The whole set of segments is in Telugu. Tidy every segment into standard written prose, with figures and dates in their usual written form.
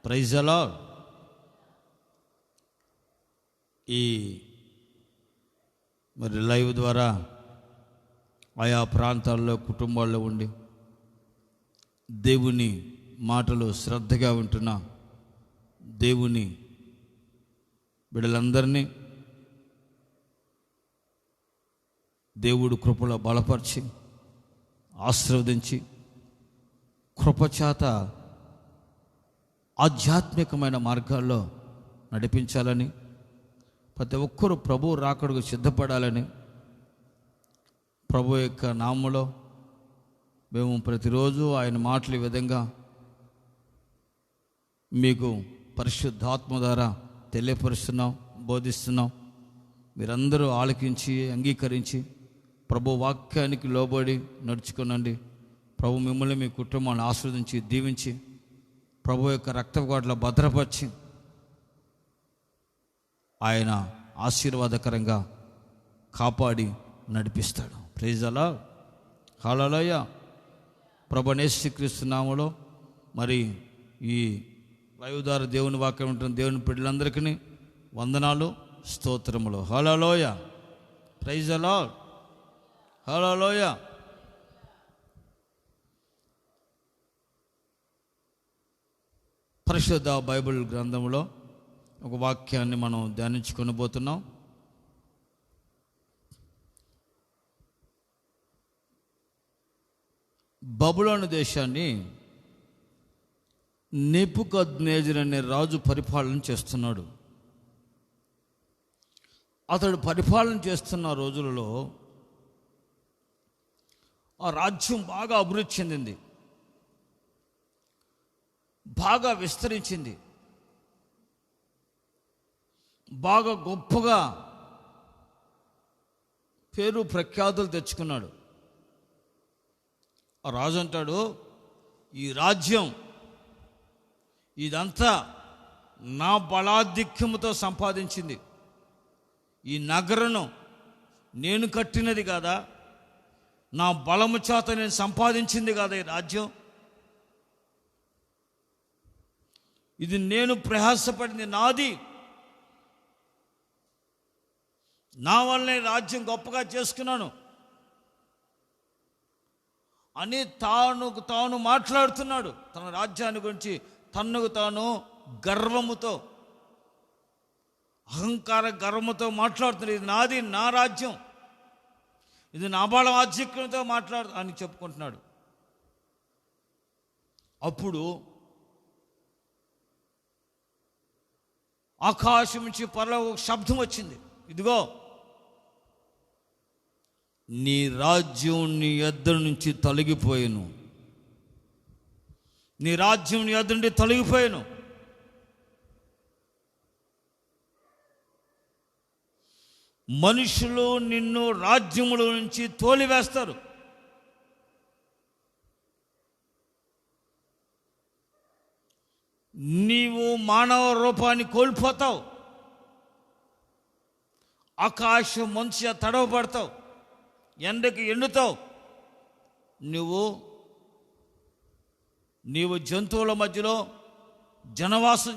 Praise the lord. ఈ మరి లైవ్ ద్వారా ఆయా ప్రాంతాల్లో కుటుంబాల్లో ఉండి దేవుని మాటలు శ్రద్ధగా వింటున్న దేవుని బిడ్డలందరినీ దేవుడు కృపలో బలపరిచి ఆశీర్వదించి కృపచేత ఆధ్యాత్మికమైన మార్గాల్లో నడిపించాలని, ప్రతి ఒక్కరూ ప్రభు రాకడకు సిద్ధపడాలని ప్రభు యొక్క నామములో మేము ప్రతిరోజు ఆయన మాటలు ఈ విధంగా మీకు పరిశుద్ధాత్మ ద్వారా తెలియపరుస్తున్నాం, బోధిస్తున్నాం. మీరందరూ ఆలకించి అంగీకరించి ప్రభు వాక్యానికి లోబడి నడుచుకునండి. ప్రభు మిమ్మల్ని మీ కుటుంబాన్ని ఆస్వాదించి దీవించి ప్రభు యొక్క రక్తపాట్ల భద్రపరిచి ఆయన ఆశీర్వాదకరంగా కాపాడి నడిపిస్తాడు. Praise the Lord. హల్లెలూయా. ప్రభువైన యేసుక్రీస్తు నామములో మరి ఈ లైవ్ ద్వారా దేవుని వాక్యం ఉంటున్న దేవుని బిడ్డలందరికీ వందనాలు, స్తోత్రములు. Hallelujah. Praise the Lord. Hallelujah. పరిశుద్ధ బైబిల్ గ్రంథంలో ఒక వాక్యాన్ని మనం ధ్యానించుకొని పోతున్నాం. బబులోను దేశాన్ని నెబుకద్నెజరు అనే రాజు పరిపాలన చేస్తున్నాడు. అతడు పరిపాలన చేస్తున్న రోజులలో ఆ రాజ్యం బాగా అభివృద్ధి చెందింది, బాగా విస్తరించింది, బాగా గొప్పగా పేరు ప్రఖ్యాతులు తెచ్చుకున్నాడు. ఆ రాజు అంటాడు, ఈ రాజ్యం ఇదంతా నా బలాధిక్యముతో సంపాదించింది, ఈ నగరను నేను కట్టినది కాదా, నా బలము చేత నేను సంపాదించింది కాదా ఈ రాజ్యం, ఇది నేను ప్రయాసపడింది, నాది, నా వల్లనే రాజ్యం గొప్పగా చేసుకున్నాను అని తాను మాట్లాడుతున్నాడు. తన రాజ్యాన్ని గురించి తనకు తాను గర్వముతో, అహంకార గర్వముతో మాట్లాడుతున్నాడు. ఇది నాది, నా రాజ్యం, ఇది నా బలాధిక్యంతో అని చెప్పుకుంటున్నాడు. అప్పుడు ఆకాశం నుంచి పరలోక శబ్దం వచ్చింది, ఇదిగో నీ రాజ్యం నీ యొద్ద నుంచి తొలగిపోయాను, నీ రాజ్యం నీ యొద్ద నుండి తొలగిపోయాను. మనుషులు నిన్ను రాజ్యముల నుంచి తోలివేస్తారు, నీవు మానవ రూపాన్ని కోల్పోతావు, ఆకాశం మంచు తడవబడతావు, ఎండకి ఎండుతావు, నీవు జంతువుల మధ్యలో నివాసం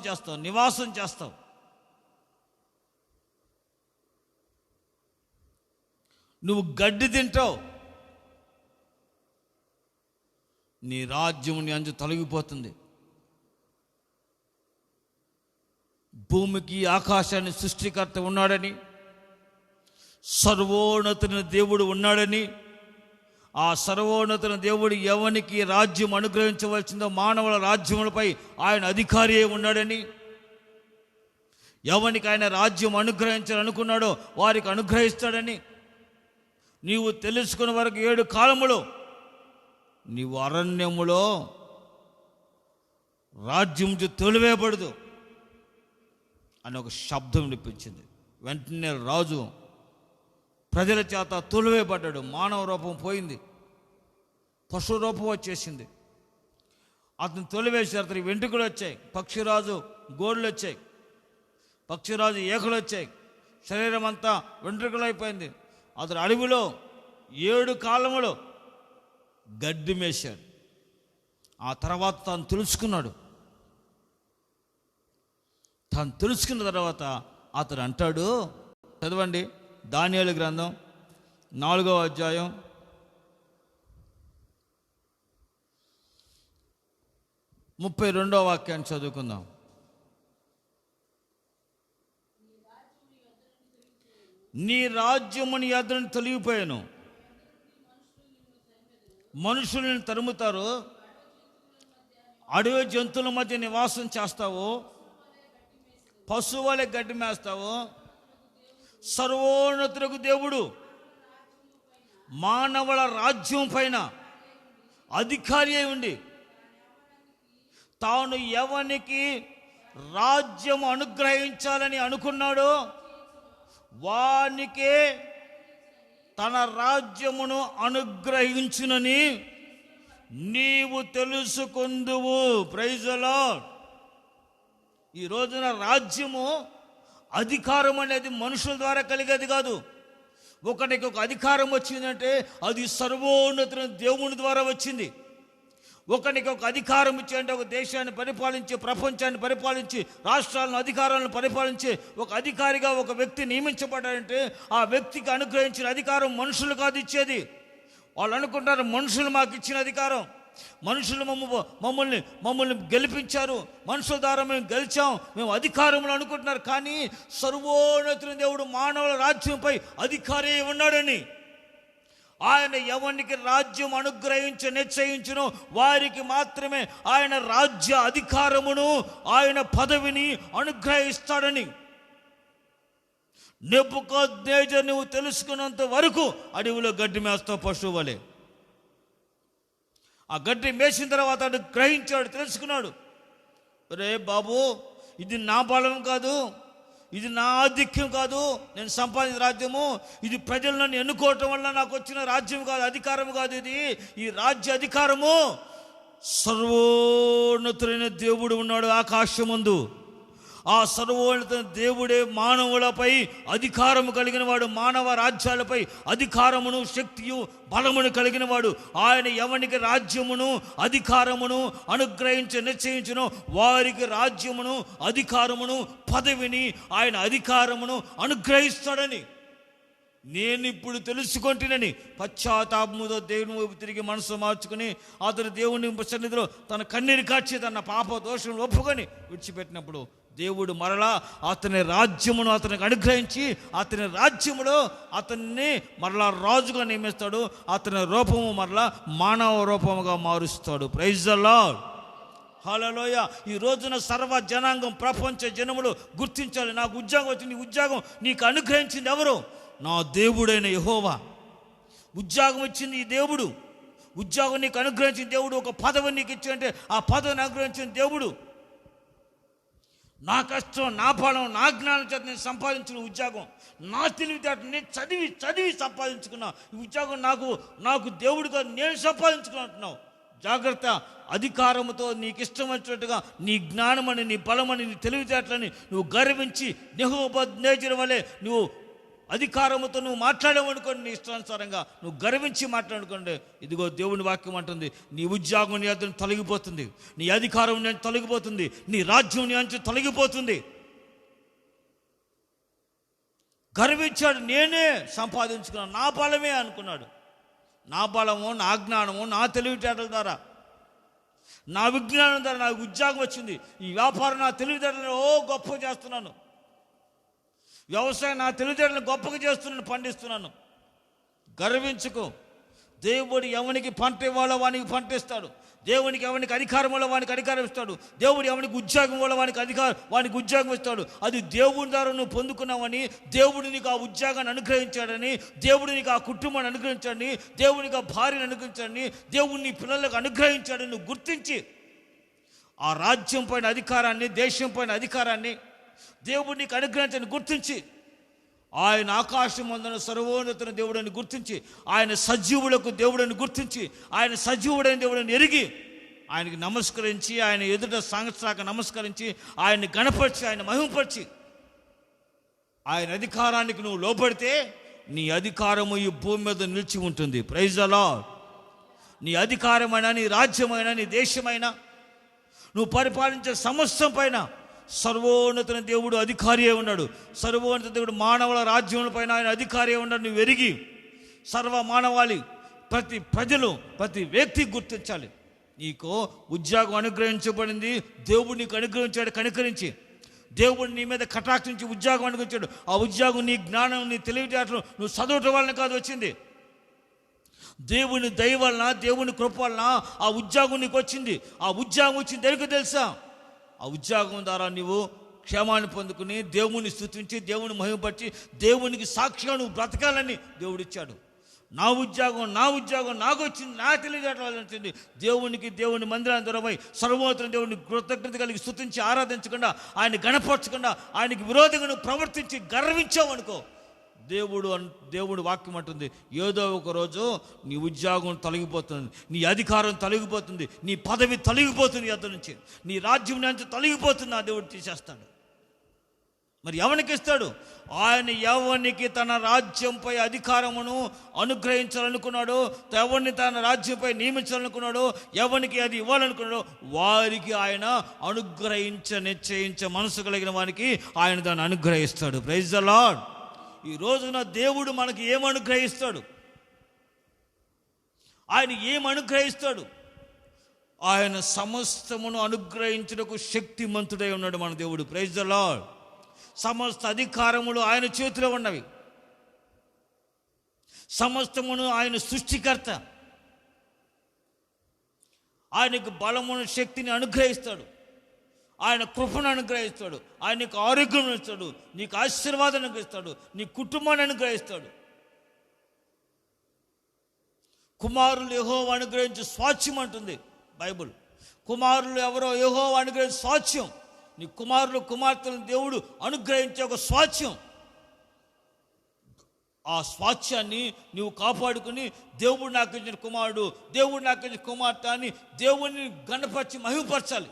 చేస్తావు. నువ్వు గడ్డి తింటావు, నీ రాజ్యం నీ అంచు తొలగిపోతుంది. భూమికి ఆకాశాన్ని సృష్టికర్త ఉన్నాడని, సర్వోన్నతుని దేవుడు ఉన్నాడని, ఆ సర్వోన్నతుని దేవుడు ఎవనికి రాజ్యం అనుగ్రహించవలసిందో మానవుల రాజ్యములపై ఆయన అధికారి అయి ఉన్నాడని, ఎవనికి ఆయన రాజ్యం అనుగ్రహించాలనుకున్నాడో వారికి అనుగ్రహిస్తాడని నీవు తెలుసుకున్న వరకు 7 కాలములో నీవు అరణ్యములో రాజ్యం తొలివేయబడదు అని ఒక శబ్దం వినిపించింది. వెంటనే రాజు ప్రజల చేత తొలివేయబడ్డాడు. మానవ రూపం పోయింది, పశు రూపం వచ్చేసింది. అతను తొలివేశారు. అతనికి వెంట్రుకలు వచ్చాయి, పక్షిరాజు గోళ్ళు వచ్చాయి, పక్షిరాజు ఏకలు వచ్చాయి, శరీరం అంతా వెంట్రుకలు అయిపోయింది. అతను అడవిలో 7 కాలములో గడ్డి మేశాడు. ఆ తర్వాత తాను తెలుసుకున్నాడు, తాను తెలుసుకున్న తర్వాత అతను అంటాడు, చదవండి దానియేలు గ్రంథం 4వ అధ్యాయం 32వ వాక్యాన్ని చదువుకుందాం. నీ రాజ్యము నీ యొద్ద నుండి తొలగిపోయాను, మనుషులు నిన్ను తరుముతారు, అడవి జంతువుల మధ్య నివాసం చేస్తావు, పశువులే గడ్డి మేస్తావు. సర్వోన్నతులకు దేవుడు మానవుల రాజ్యం పైన అధికారి అయి ఉండి తాను ఎవనికి రాజ్యం అనుగ్రహించాలని అనుకున్నాడో వానికే తన రాజ్యమును అనుగ్రహించునని నీవు తెలుసుకొందువు. Praise the lord. ఈ రోజున రాజ్యము, అధికారం అనేది మనుషుల ద్వారా కలిగేది కాదు. ఒకటికి ఒక అధికారం వచ్చిందంటే అది సర్వోన్నతుని దేవుని ద్వారా వచ్చింది. ఒకరికి ఒక అధికారం ఇచ్చేయంటే ఒక దేశాన్ని పరిపాలించి, ప్రపంచాన్ని పరిపాలించి, రాష్ట్రాలను అధికారాలను పరిపాలించి ఒక అధికారిగా ఒక వ్యక్తి నియమించబడ్డాడంటే ఆ వ్యక్తికి అనుగ్రహించిన అధికారం మనుషులు కాదు ఇచ్చేది. వాళ్ళు అనుకుంటారు మనుషులు మాకు ఇచ్చిన అధికారం, మనుషులు మమ్మల్ని గెలిపించారు, మనుషుల ద్వారా మేము గెలిచాం, మేము అధికారంలో అనుకుంటున్నారు. కానీ సర్వోన్నతుని దేవుడు మానవుల రాజ్యంపై అధికారి ఉన్నాడని, ఆయన ఎవరికి రాజ్యం నిశ్చయించును వారికి మాత్రమే ఆయన రాజ్య అధికారమును, ఆయన పదవిని అనుగ్రహిస్తాడని నెబుకద్నెజరు నువ్వు తెలుసుకున్నంత వరకు అడవిలో గడ్డి మేస్తావు పశువులే. ఆ గడ్డి మేసిన తర్వాత అడు గ్రహించాడు, తెలుసుకున్నాడు, రే బాబు ఇది నా బలం కాదు, ఇది నా ఆధిక్యం కాదు, నేను సంపాదించిన రాజ్యము, ఇది ప్రజలు నన్ను ఎన్నుకోవటం వల్ల నాకు వచ్చిన రాజ్యం కాదు, అధికారం కాదు, ఇది ఈ రాజ్య అధికారము సర్వోన్నతుడైన దేవుడు ఉన్నాడు ఆకాశమందు. ఆ సర్వోన్నత దేవుడే మానవులపై అధికారము కలిగిన వాడు, మానవ రాజ్యాలపై అధికారమును, శక్తియు, బలమును కలిగిన వాడు. ఆయన ఎవరికి రాజ్యమును, అధికారమును నిశ్చయించును వారికి రాజ్యమును, అధికారమును, పదవిని, ఆయన అధికారమును అనుగ్రహిస్తాడని నేను ఇప్పుడు తెలుసుకుంటున్నాను. పశ్చాత్తాపముతో దేవుని వైపు తిరిగి మనసు మార్చుకుని అతను దేవుని సన్నిధిలో తన కన్నీరు కాచి తన పాప దోషం ఒప్పుకొని విడిచిపెట్టినప్పుడు దేవుడు మరలా అతని రాజ్యమును అతనికి అనుగ్రహించి అతని రాజ్యములో అతన్ని మరలా రాజుగా నియమిస్తాడు. అతని రూపము మరలా మానవ రూపముగా మారుస్తాడు. Praise the Lord. హల్లెలూయా. ఈ రోజున సర్వ జనాంగం, ప్రపంచ జనములు గుర్తించాలి, నాకు ఉద్యోగం వచ్చింది, ఉద్యోగం నీకు అనుగ్రహించింది ఎవరు? నా దేవుడైన యెహోవా. ఉద్యోగం ఇచ్చింది ఈ దేవుడు, ఉద్యోగం నీకు అనుగ్రహించిన దేవుడు. ఒక పదవి నీకు ఇచ్చిందంటే ఆ పదవిని అనుగ్రహించిన దేవుడు. నా కష్టం, నా బలం, నా జ్ఞానం చేత నేను సంపాదించిన ఉద్యోగం, నా తెలివితేటలు నేను చదివి సంపాదించుకున్నా ఈ ఉద్యోగం నాకు దేవుడు కాదు, నేను సంపాదించుకున్నావు. జాగ్రత్త. అధికారముతో నీకు ఇష్టం వచ్చినట్టుగా నీ జ్ఞానమని, నీ బలమని, నీ తెలివితేటలని నువ్వు గర్వించి నెబుకద్నెజరు వలె నువ్వు అధికారముతో నువ్వు మాట్లాడేవనుకోండి, నీ ఇష్టానుసారంగా నువ్వు గర్వించి మాట్లాడుకోండి, ఇదిగో దేవుని వాక్యం అంటుంది, నీ ఉద్యోగం నీ అతను తొలగిపోతుంది, నీ అధికారం నేను తొలగిపోతుంది, నీ రాజ్యం నీ అంచు తొలగిపోతుంది. గర్వించాడు, నేనే సంపాదించుకున్నాను, నా బలమే అనుకున్నాడు. నా బలము, నా జ్ఞానము, నా తెలివితేటల ద్వారా, నా విజ్ఞానం ద్వారా నాకు ఉద్యోగం వచ్చింది, ఈ వ్యాపారం నా తెలివితేటలను గొప్ప చేస్తున్నాను, వ్యవసాయం నా తెలివితేటలను గొప్పగా చేస్తున్నాను, పండిస్తున్నాను. గర్వించుకో. దేవుడు ఎవనికి పంట ఇవ్వాలో వానికి పంట ఇస్తాడు, దేవునికి ఎవరికి అధికారం వల్ల వానికి అధికారం ఇస్తాడు, దేవుడు ఎవరికి ఉద్యోగం వల్ల వానికి ఉద్యోగం ఇస్తాడు. అది దేవుని ద్వారా నువ్వు పొందుకున్నావని, దేవుడు నీకు ఆ ఉద్యోగాన్ని అనుగ్రహించాడని, దేవుడు నీకు ఆ కుటుంబాన్ని అనుగ్రహించాడని, దేవునికి ఆ భార్యను అనుగ్రహించాడని, దేవుడు నీ పిల్లలకు అనుగ్రహించాడని నువ్వు గుర్తించి ఆ రాజ్యం పైన అధికారాన్ని, దేశం పైన అధికారాన్ని దేవుడు నీకు అనుగ్రహించని గుర్తించి, ఆయన ఆకాశం అందున సర్వోన్నతుని దేవుడని గుర్తించి, ఆయన సజీవులకు దేవుడని గుర్తించి, ఆయన సజీవుడైన దేవుడని ఎరిగి ఆయనకి నమస్కరించి, ఆయన ఎదుట సాంగత్సాక నమస్కరించి, ఆయన్ని గణపరిచి, ఆయన మహిమపరిచి, ఆయన అధికారానికి నువ్వు లోబడితే నీ అధికారము ఈ భూమి మీద నిలిచి ఉంటుంది. Praise the Lord. నీ అధికారమైనా, నీ రాజ్యమైనా, నీ దేశమైనా, నువ్వు పరిపాలించే సమస్తం పైన సర్వోన్నత దేవుడు అధికారి అయి ఉన్నాడు. సర్వోన్నత దేవుడు మానవుల రాజ్యముల పైన ఆయన అధికారి అయి ఉన్నాడు. నువ్వు ఎరిగి సర్వ మానవాళి, ప్రతి ప్రజలు, ప్రతి వ్యక్తి గుర్తించాలి. నీకు ఉద్యోగం అనుగ్రహించబడింది, దేవుడు నీకు అనుగ్రహించాడు. కనికరించి దేవుడు నీ మీద కటాక్షించి ఉద్యోగం అనుగ్రహించాడు. ఆ ఉద్యోగం నీ జ్ఞానం, నీ తెలివితేటలు, నువ్వు చదవటం వలన కాదు వచ్చింది. దేవుని దయ వలన, దేవుని కృప వలన ఆ ఉద్యోగం నీకు వచ్చింది. ఆ ఉద్యోగం వచ్చింది ఎందుకు తెలుసా? ఆ ఉద్యోగం ద్వారా నువ్వు క్షేమాన్ని పొందుకుని దేవుని స్తుతించి, దేవుని మహిమపరిచి, దేవునికి సాక్షిగా నువ్వు బ్రతకాలని దేవుడిచ్చాడు. నా ఉద్యోగం నాకు వచ్చింది, నా తెలివితేటలు వచ్చింది. దేవుని మందిరాన్ని దూరమై సర్వోన్నత దేవుని కృతజ్ఞత కలిగి స్తుతించి ఆరాధించకుండా, ఆయన గణపరచకుండా, ఆయనకి విరోధంగా నువ్వు ప్రవర్తించి గర్వించావు అనుకో, దేవుడు వాక్యం అంటుంది, ఏదో ఒక రోజు నీ ఉద్యోగం తొలగిపోతుంది, నీ అధికారం తొలగిపోతుంది, నీ పదవి తొలగిపోతుంది, ఎద్దు నుంచి నీ రాజ్యం నుంచి తొలగిపోతుంది. ఆ దేవుడు తీసేస్తాడు. మరి ఎవరికి ఇస్తాడు? ఆయన ఎవరికి తన రాజ్యంపై అధికారమును అనుగ్రహించాలనుకున్నాడో, ఎవరిని తన రాజ్యంపై నియమించాలనుకున్నాడో, ఎవరికి అది ఇవ్వాలనుకున్నాడో వారికి ఆయన నిశ్చయించ మనసు కలిగిన వారికి ఆయన దాన్ని అనుగ్రహిస్తాడు. Praise the Lord. ఈ రోజున దేవుడు మనకి ఏమనుగ్రహిస్తాడు? ఆయన ఏమనుగ్రహిస్తాడు? ఆయన సమస్తమును అనుగ్రహించుటకు శక్తిమంతుడై ఉన్నాడు మన దేవుడు. Praise the Lord. సమస్త అధికారములు ఆయన చేతిలో ఉన్నవి. సమస్తమును ఆయన సృష్టికర్త. ఆయనకు బలమును, శక్తిని అనుగ్రహిస్తాడు. ఆయన కృపను అనుగ్రహిస్తాడు. ఆయన నీకు ఆరోగ్యం ఇస్తాడు, నీకు ఆశీర్వాదం అనుగ్రహిస్తాడు, నీ కుటుంబాన్ని అనుగ్రహిస్తాడు. కుమారులు యెహోవా అనుగ్రహించి స్వాస్థ్యం అంటుంది బైబుల్. కుమారులు ఎవరో యెహోవా అనుగ్రహించి స్వాస్థ్యం. నీ కుమారులు, కుమార్తెలను దేవుడు అనుగ్రహించే ఒక స్వాస్థ్యం. ఆ స్వాస్థ్యాన్ని నీవు కాపాడుకుని, దేవుడు నాకు ఇచ్చిన కుమారుడు, దేవుడు నాకు ఇచ్చిన కుమార్తె అని దేవుడిని గణపరిచి మహిమపరచాలి.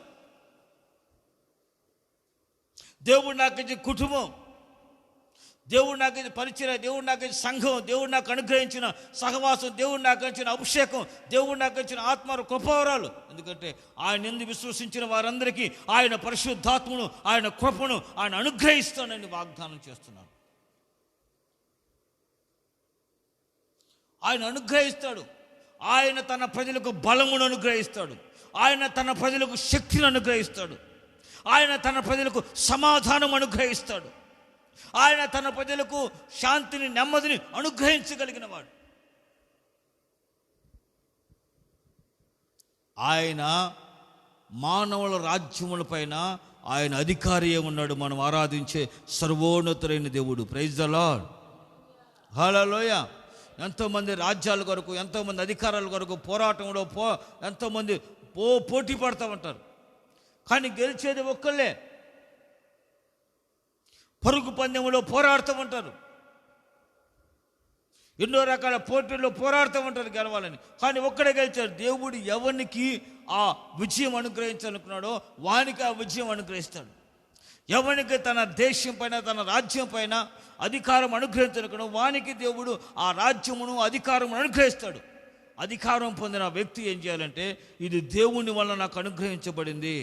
దేవుడు నాకు ఇచ్చిన కుటుంబం, దేవుడు నాకు ఇచ్చిన పరిచయం, దేవుడు నాకు ఇచ్చిన సంఘం, దేవుడు నాకు అనుగ్రహించిన సహవాసం, దేవుడు నాకు ఇచ్చిన అభిషేకం, దేవుడు నాకు ఇచ్చిన ఆత్మ కృపావరాలు. ఎందుకంటే ఆయన ఎందుకు విశ్వసించిన వారందరికీ ఆయన పరిశుద్ధాత్మను, ఆయన కృపను ఆయన అనుగ్రహిస్తానని వాగ్దానం చేస్తున్నాను. ఆయన అనుగ్రహిస్తాడు. ఆయన తన ప్రజలకు బలమును అనుగ్రహిస్తాడు. ఆయన తన ప్రజలకు శక్తిని అనుగ్రహిస్తాడు. ఆయన తన ప్రజలకు సమాధానం అనుగ్రహిస్తాడు. ఆయన తన ప్రజలకు శాంతిని, నెమ్మదిని అనుగ్రహించగలిగిన వాడు. ఆయన మానవుల రాజ్యముల పైన ఆయన అధికారి ఉన్నాడు. మనం ఆరాధించే సర్వోన్నతుడైన దేవుడు. Praise the Lord. హల్లెలూయా. ఎంతోమంది రాజ్యాల కొరకు, ఎంతోమంది అధికారాల కొరకు పోరాటంలో ఎంతోమంది పోటీ పడుతూ ఉంటారు. కానీ గెలిచేది ఒక్కళ్ళే. పరుగు పందెంలో పోరాడుతూ ఉంటారు. ఎన్నో రకాల పోటీల్లో పోరాడుతూ ఉంటారు గెలవాలని. కానీ ఒక్కడే గెలిచారు. దేవుడు ఎవరికి ఆ విజయం అనుగ్రహించాలనుకున్నాడో వానికి ఆ విజయం అనుగ్రహిస్తాడు. ఎవరికి తన దేశం పైన, తన రాజ్యం పైన అధికారం అనుగ్రహించాలనుకున్నాడో వానికి దేవుడు ఆ రాజ్యమును, అధికారమును అనుగ్రహిస్తాడు. అధికారం పొందిన వ్యక్తి ఏం చేయాలంటే, ఇది దేవుని వల్ల నాకు అనుగ్రహించబడింది,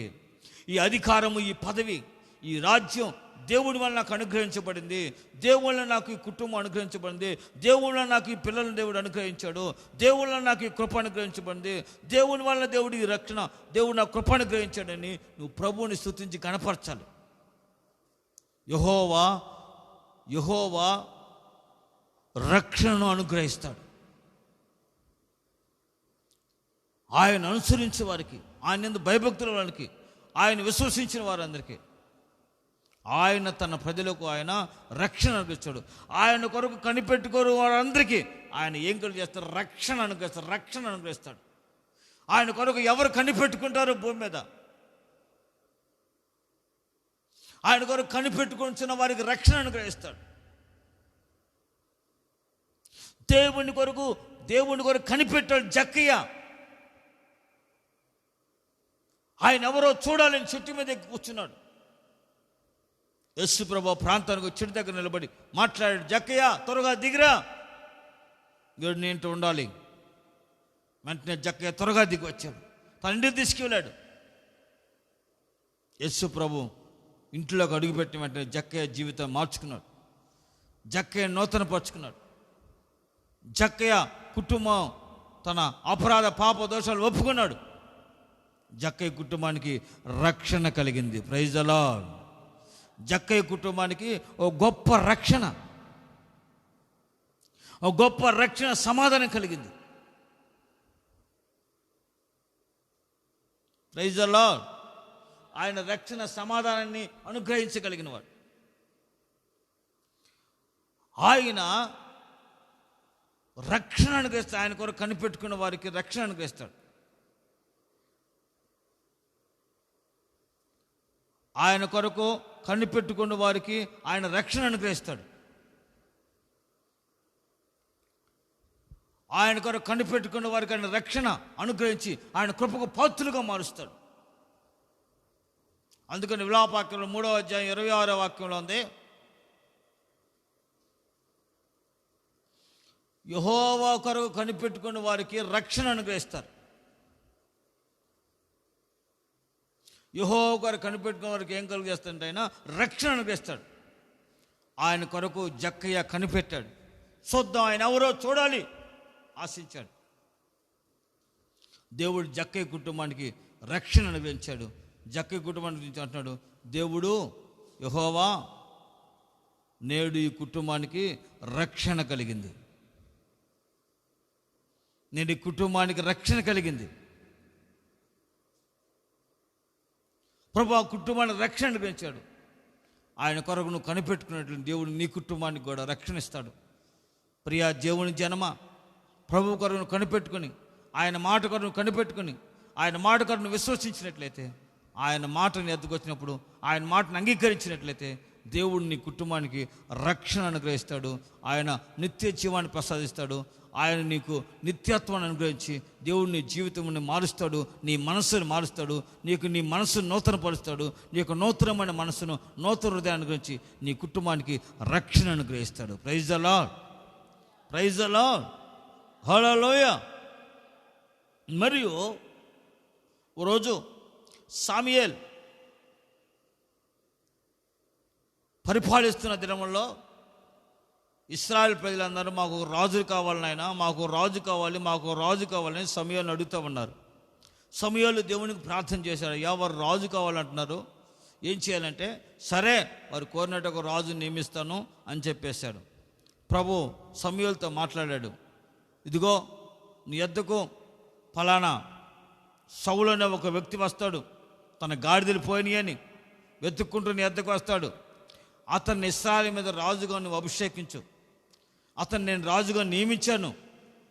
ఈ అధికారము, ఈ పదవి, ఈ రాజ్యం దేవుడి వల్ల నాకు అనుగ్రహించబడింది, దేవుడి వల్ల నాకు ఈ కుటుంబం అనుగ్రహించబడింది, దేవుడి వల్ల నాకు ఈ పిల్లలను దేవుడు అనుగ్రహించాడు, దేవుడి వల్ల నాకు ఈ కృప అనుగ్రహించబడింది, దేవుడి వల్ల దేవుడు ఈ రక్షణ, దేవుడు నాకు కృప అనుగ్రహించాడని నువ్వు ప్రభువుని స్తుతించి కనపరచాలి. యెహోవా రక్షణను అనుగ్రహిస్తాడు. ఆయన అనుసరించే వారికి, ఆయన యందు భయభక్తుల వారికి, ఆయన విశ్వసించిన వారందరికీ ఆయన తన ప్రజలకు ఆయన రక్షణ అనుగ్రహిస్తాడు. ఆయన కొరకు కనిపెట్టుకోరు వారందరికీ ఆయన ఏం కలిగి చేస్తారు? రక్షణ అనుగ్రహిస్తాడు. ఆయన కొరకు ఎవరు కనిపెట్టుకుంటారో భూమి మీద, ఆయన కొరకు కనిపెట్టుకుంటున్న వారికి రక్షణ అనుగ్రహిస్తాడు. దేవుని కొరకు కనిపెట్టాడు జక్కయ్య. ఆయన ఎవరో చూడాలని చెట్టు మీద ఎక్కి కూర్చున్నాడు. యేసు ప్రభు ప్రాంతానికి చెట్టు దగ్గర నిలబడి మాట్లాడాడు, జక్కయ్య త్వరగా దిగిరా, వీడు నేంటూ ఉండాలి. వెంటనే జక్కయ్య త్వరగా దిగి వచ్చాడు. తన ఇంటికి తీసుకువెళ్ళాడు. యేసు ప్రభు ఇంట్లోకి అడుగుపెట్టిన వెంటనే జక్కయ్య జీవితం మార్చుకున్నాడు. జక్కయ్య నూతనపరుచుకున్నాడు. జక్కయ్య కుటుంబం తన అపరాధ పాప దోషాలు ఒప్పుకున్నాడు. జక్కయ్య కుటుంబానికి రక్షణ కలిగింది. Praise the lord. జక్కయ్య కుటుంబానికి ఓ గొప్ప రక్షణ, ఓ గొప్ప రక్షణ సమాధానం కలిగింది. Praise the Lord. ఆయన రక్షణ సమాధానాన్ని అనుగ్రహించగలిగిన వాడు. ఆయన రక్షణ అనుగ్రహిస్తాడు. ఆయన కొరకు కనిపెట్టుకున్న వారికి రక్షణ అనుగ్రహిస్తాడు. ఆయన కొరకు కనిపెట్టుకున్న వారికి ఆయన రక్షణ అనుగ్రహిస్తాడు. ఆయన కొరకు కనిపెట్టుకున్న వారికి ఆయన రక్షణ అనుగ్రహించి ఆయన కృపకు పాత్రులుగా మారుస్తాడు. అందుకని విలాపవాక్యంలో 3వ అధ్యాయం 26వ వాక్యంలో ఉంది, యెహోవా కొరకు కనిపెట్టుకున్న వారికి రక్షణ అనుగ్రహిస్తారు. యెహోవా కొరకు కనిపెట్టుకున్న వారికి ఏం కలిగేస్తాడంటే ఆయన రక్షణ అనుగ్రహిస్తాడు. ఆయన కొరకు జక్కయ్య కనిపెట్టాడు. చూద్దాం ఆయన ఎవరో చూడాలి ఆశించాడు. దేవుడు జక్కయ్య కుటుంబానికి రక్షణ అనుగ్రహించాడు. జక్కయ్య కుటుంబానికి గురించి అంటున్నాడు, దేవుడు యెహోవా నేడు ఈ కుటుంబానికి రక్షణ కలిగింది. నేడు ఈ కుటుంబానికి రక్షణ కలిగింది. ప్రభు ఆ కుటుంబానికి రక్షణ అనుగ్రహించాడు. ఆయన కొరకు నువ్వు కనిపెట్టుకున్నట్లు దేవుడు నీ కుటుంబానికి కూడా రక్షణ ఇస్తాడు. ప్రియా దేవుని జనమ, ప్రభు కొరకు కనిపెట్టుకుని, ఆయన మాట కొరకు కనిపెట్టుకుని, ఆయన మాట కొరకు విశ్వసించినట్లయితే, ఆయన మాటను ఎత్తుకొచ్చినప్పుడు, ఆయన మాటను అంగీకరించినట్లయితే దేవుడు నీ కుటుంబానికి రక్షణ అనుగ్రహిస్తాడు. ఆయన నిత్య జీవాన్ని ప్రసాదిస్తాడు. ఆయన నీకు నిత్యత్వాన్ని అనుగ్రహించి దేవుడు నీ జీవితాన్ని మారుస్తాడు. నీ మనస్సును మారుస్తాడు. నీ మనస్సును నూతనపరుస్తాడు. నీ యొక్క నూతనమైన మనస్సును, నూతన హృదయాన్ని గురించి నీ కుటుంబానికి రక్షణ అనుగ్రహిస్తాడు. Praise the Lord. Praise the Lord. Hallelujah. మరియు రోజు సాముయేల్ పరిపాలిస్తున్న దినముల్లో ఇశ్రాయేల్ ప్రజలందరూ మాకు రాజు కావాలనైనా, మాకు రాజు కావాలి, మాకు రాజు కావాలని సమూయేలుని అడుగుతూ ఉన్నారు. సమూయేలు దేవునికి ప్రార్థన చేశాడు. ఎవరు రాజు కావాలంటున్నారు, ఏం చేయాలంటే, సరే వారు కోరినట్టు ఒక రాజు నియమిస్తాను అని చెప్పేశాడు. ప్రభు సమూయేలుతో మాట్లాడాడు, ఇదిగో నీ యొద్దకు ఫలానా సౌలు అనే ఒక వ్యక్తి వస్తాడు, తన గాడిదలు పోయినాయి అని వెతుక్కుంటూ నీ యొద్దకు వస్తాడు. అతన్ని ఇశ్రాయేలు మీద రాజుగా నువ్వు అభిషేకించు, అతన్ని నేను రాజుగా నియమించాను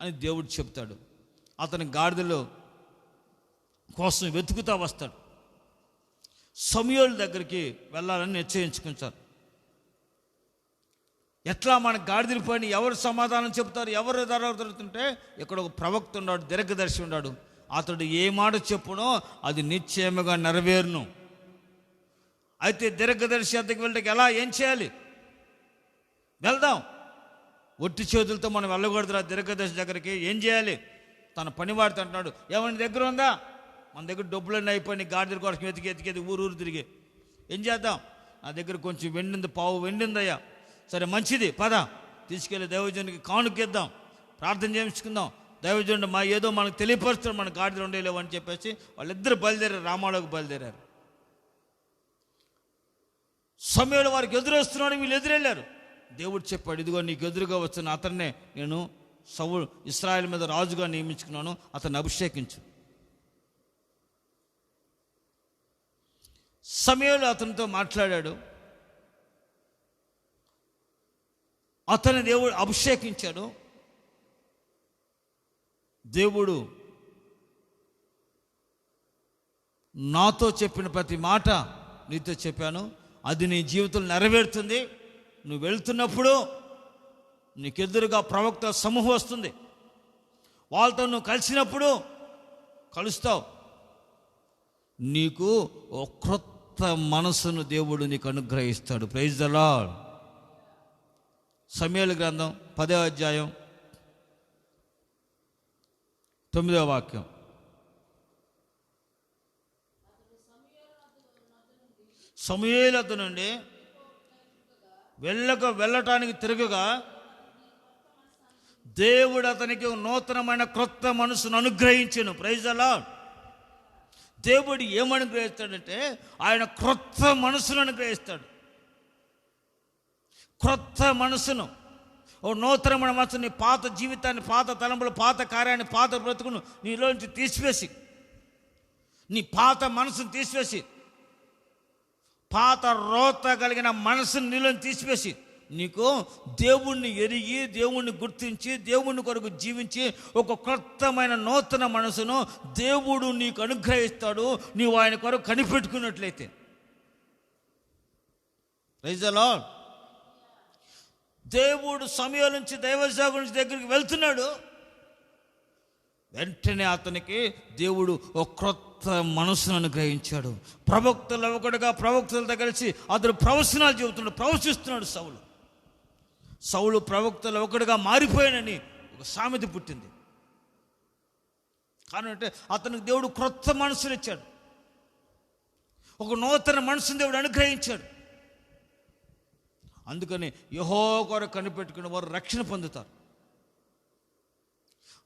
అని దేవుడు చెప్తాడు. అతని గాడిదలు కోసం వెతుకుతా వస్తాడు. సమూయేలు దగ్గరికి వెళ్ళాలని నిశ్చయించుకుంటారు. ఎట్లా మన గాడిదలు పోయిన ఎవరు సమాధానం చెప్తారు, ఎవరు జరుగుతుంటే ఇక్కడ ఒక ప్రవక్త ఉన్నాడు, దీర్ఘదర్శి ఉన్నాడు. అతడు ఏ మాట చెప్పునో అది నిశ్చయముగా నెరవేరును. అయితే దీర్ఘదర్శి వద్దకు వెళ్ళడానికి ఎలా, ఏం చేయాలి? వెళ్దాం. ఒట్టి చేతులతో మనం వెళ్ళకూడదురా దీర్ఘదర్శి దగ్గరికి. ఏం చేయాలి? తన పనివాడితో అంటున్నాడు, ఏమని దగ్గర ఉందా? మన దగ్గర డబ్బులన్నీ అయిపోయి గాడిదల కోసం ఎతికేది ఊరు తిరిగి. ఏం చేద్దాం? నా దగ్గర కొంచెం వెండింది, పావు వెండిందయ్యా. సరే మంచిది, పద తీసుకెళ్ళి దైవజనునికి కానుకిద్దాం, ప్రార్థన చేయించుకుందాం. దైవజనుడు ఏదో మనకు తెలియపరుస్తాడు, మన గాడిదలు ఉండేలేవు అని చెప్పేసి వాళ్ళిద్దరు బయలుదేరారు, రామాలోకి బయలుదేరారు. సమూయేలు వారికి ఎదురొస్తున్నాడు, వీళ్ళు ఎదురెళ్ళారు. దేవుడు చెప్పాడు, ఇదిగో నీకు ఎదురుగా వస్తున్న అతన్నే నేను సౌలు ఇశ్రాయేలు మీద రాజుగా నియమించుకున్నాను, అతన్ని అభిషేకించు. సమూయేలు అతనితో మాట్లాడాడు. అతని దేవుడు అభిషేకించాడు. దేవుడు నాతో చెప్పిన ప్రతి మాట నీతో చెప్పాను, అది నీ జీవితంలో నెరవేరుతుంది. నువ్వు వెళ్తున్నప్పుడు నీకెదురుగా ప్రవక్త సమూహం వస్తుంది, వాళ్ళతో నువ్వు కలిసినప్పుడు కలుస్తావు. నీకు ఒక క్రొత్త మనసును దేవుడు నీకు అనుగ్రహిస్తాడు. Praise the lord. సమూయేలు గ్రంథం 10వ అధ్యాయం 9వ వాక్యం. సమూయేలు అతనుండి వెళ్ళటానికి తిరగగా దేవుడు అతనికి నూతనమైన క్రొత్త మనసును అనుగ్రహించెను. Praise the Lord. దేవుడు ఏమనుగ్రహిస్తాడంటే ఆయన క్రొత్త మనసును అనుగ్రహిస్తాడు. క్రొత్త మనసును, ఓ నూతనమైన మనసు, నీ పాత జీవితాన్ని, పాత తలంపులు, పాత కార్యాన్ని, పాత బ్రతుకును నీలోంచి తీసివేసి, నీ పాత మనసును తీసివేసి, పాత రోత కలిగిన మనసును నీలోని తీసివేసి, నీకు దేవుణ్ణి ఎరిగి, దేవుణ్ణి గుర్తించి, దేవుణ్ణి కొరకు జీవించి ఒక క్రొత్తమైన నూతన మనసును దేవుడు నీకు అనుగ్రహిస్తాడు, నీవు ఆయన కొరకు కనిపెట్టుకున్నట్లయితే. Praise the Lord. దేవుడు సమయం నుంచి దైవసేవకుడి నుంచి దగ్గరికి వెళ్తున్నాడు. వెంటనే అతనికి దేవుడు ఒక క్రొత్త మనసును అనుగ్రహించాడు. ప్రవక్తలు ఒకటిగా ప్రవక్తలతో కలిసి అతడు ప్రవచనాలు చెబుతున్నాడు, ప్రవచిస్తున్నాడు. సౌలు ప్రవక్తలు ఒకటిగా మారిపోయానని ఒక సామెత పుట్టింది. కానంటే అతనికి దేవుడు క్రొత్త మనసును ఇచ్చాడు, ఒక నూతన మనసును దేవుడు అనుగ్రహించాడు. అందుకని యెహోవా కొరకు కనిపెట్టుకున్న వారు రక్షణ పొందుతారు.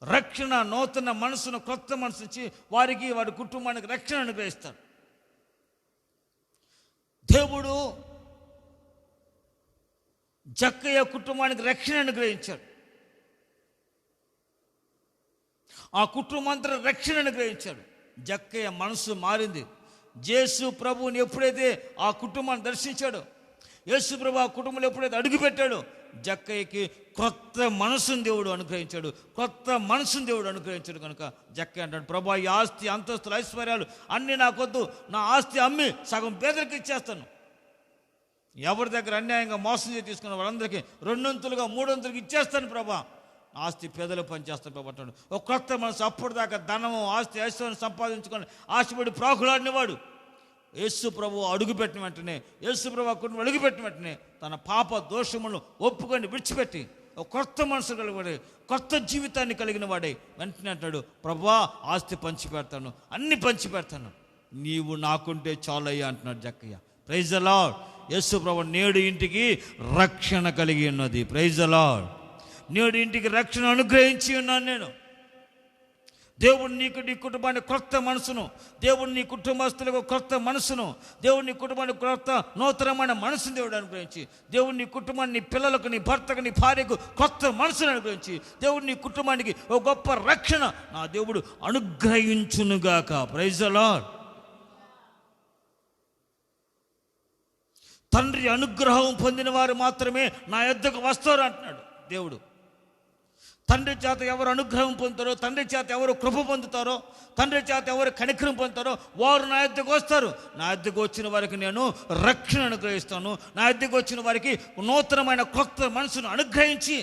రక్షణ, నూతన మనసును, క్రొత్త మనసు ఇచ్చి వారికి, వారి కుటుంబానికి రక్షణ అనుగ్రహిస్తాడు. దేవుడు జక్కయ్య కుటుంబానికి రక్షణ అనుగ్రహించాడు. ఆ కుటుంబాంతరం రక్షణ అనుగ్రహించాడు. జక్కయ్య మనసు మారింది. యేసు ప్రభువుని ఎప్పుడైతే ఆ కుటుంబాన్ని దర్శించాడో, యేసు ప్రభు ఆ కుటుంబంలో ఎప్పుడైతే అడుగుపెట్టాడో, జక్కయ్యకి క్రొత్త మనసును దేవుడు అనుగ్రహించాడు. క్రొత్త మనసును దేవుడు అనుగ్రహించాడు. కనుక జక్కయ్య అంటాడు, ప్రభా, ఈ ఆస్తి, అంతస్తులు, ఐశ్వర్యాలు అన్నీ నాకొద్దు, నా ఆస్తి అమ్మి సగం పేదలకు ఇచ్చేస్తాను. ఎవరి దగ్గర అన్యాయంగా మోసం చేసి తీసుకున్న వాళ్ళందరికీ 200లుగా 300లుగా ఇచ్చేస్తాను ప్రభా, ఆస్తి పేదలకు పనిచేస్తాను ప్రభా అంటాడు. ఒక క్రొత్త మనసు. అప్పటిదాకా ధనము, ఆస్తి, ఐశ్వర్యం సంపాదించుకొని ఆశపడి ప్రాకులాడినవాడు యేసు ప్రభు అడుగుపెట్టిన వెంటనే, యేసు ప్రభు అక్కడ అడుగుపెట్టిన వెంటనే తన పాప దోషములను ఒప్పుకొని విడిచిపెట్టి ఒక కొత్త మనసు కలిగిన, కొత్త జీవితాన్ని కలిగిన వాడే వెంటనే అంటాడు, ప్రభా, ఆస్తి పంచి పెడతాను, అన్ని పంచి పెడతాను, నీవు నాకుంటే చాలయ్యా అంటున్నాడు జక్కయ్య. Praise the Lord. యేసు ప్రభు నేడు ఇంటికి రక్షణ కలిగి ఉన్నది. Praise the Lord. నేడు ఇంటికి రక్షణ అనుగ్రహించి ఉన్నాను నేను. దేవుడు నీకు, నీ కుటుంబానికి క్రొత్త మనసును, దేవుడు నీ కుటుంబస్తులకు క్రొత్త మనసును, దేవుడు నీ కుటుంబానికి క్రొత్త నూతనమైన మనసును దేవుడు అనుగ్రహించి, దేవుడు నీ కుటుంబాన్ని, నీ పిల్లలకు, నీ భర్తకు, నీ భార్యకు క్రొత్త మనసును అనుగ్రహించి, దేవుడు నీ కుటుంబానికి ఒక గొప్ప రక్షణ నా దేవుడు అనుగ్రహించునుగాక. Praise the Lord. తండ్రి అనుగ్రహం పొందిన వారు మాత్రమే నా యొద్దకు వస్తారు అంటున్నాడు దేవుడు. తండ్రి చేత ఎవరు అనుగ్రహం పొందుతారో, తండ్రి చేత ఎవరు కృప పొందుతారో, తండ్రి చేత ఎవరు కనికరం పొందుతారో వారు నా యొద్దకు వస్తారు. నా యొద్దకు వచ్చిన వారికి నేను రక్షణ అనుగ్రహిస్తాను. నా యొద్దకు వచ్చిన వారికి నూతనమైన క్రొత్త మనసును అనుగ్రహించి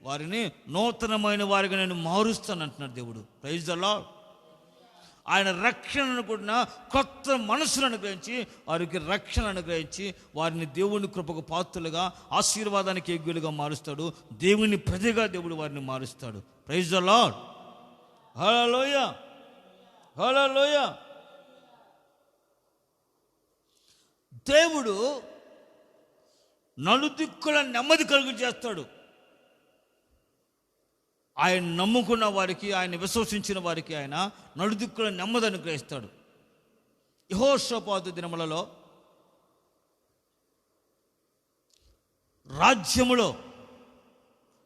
వారిని నూతనమైన వారికి నేను మారుస్తాను అంటున్నాడు దేవుడు. Praise the Lord. ఆయన రక్షణను కూడా కొత్త మనసును అనుగ్రహించి వారికి రక్షణ అనుగ్రహించి వారిని దేవుని కృపకు పాత్రలుగా, ఆశీర్వాదానికి యోగ్యులుగా మారుస్తాడు. దేవుని ప్రజగా దేవుడు వారిని మారుస్తాడు. Praise the Lord. Hallelujah, hallelujah. దేవుడు నలుదిక్కుల నెమ్మది కలుగు చేస్తాడు. ఆయన నమ్ముకున్న వారికి, ఆయన విశ్వసించిన వారికి ఆయన నలుదిక్కుల నెమ్మది అనుగ్రహిస్తాడు. యెహోషాపాతు దినములలో రాజ్యములో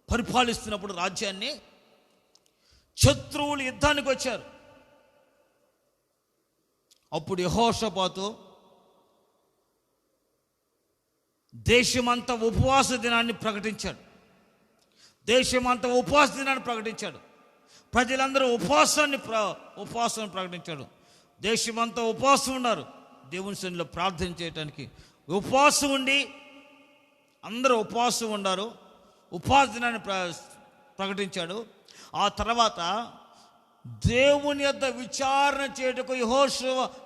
పరిపాలిస్తున్నప్పుడు రాజ్యాన్ని శత్రువులు యుద్ధానికి వచ్చారు. అప్పుడు యెహోషాపాతు దేశమంతా ఉపవాస దినాన్ని ప్రకటించాడు. దేశమంతా ఉపవాస దినాన్ని ప్రకటించాడు. ప్రజలందరూ ఉపవాసాన్ని ప్రకటించాడు. దేశమంతా ఉపవాసం ఉన్నారు దేవుని సన్నిధిలో ప్రార్థన చేయడానికి. ఉపవాసం ఉండి అందరూ ఉపవాసం ఉన్నారు. ఉపవాస దినాన్ని ప్రకటించాడు. ఆ తర్వాత దేవుని యొద్ద విచారణ చేయటకు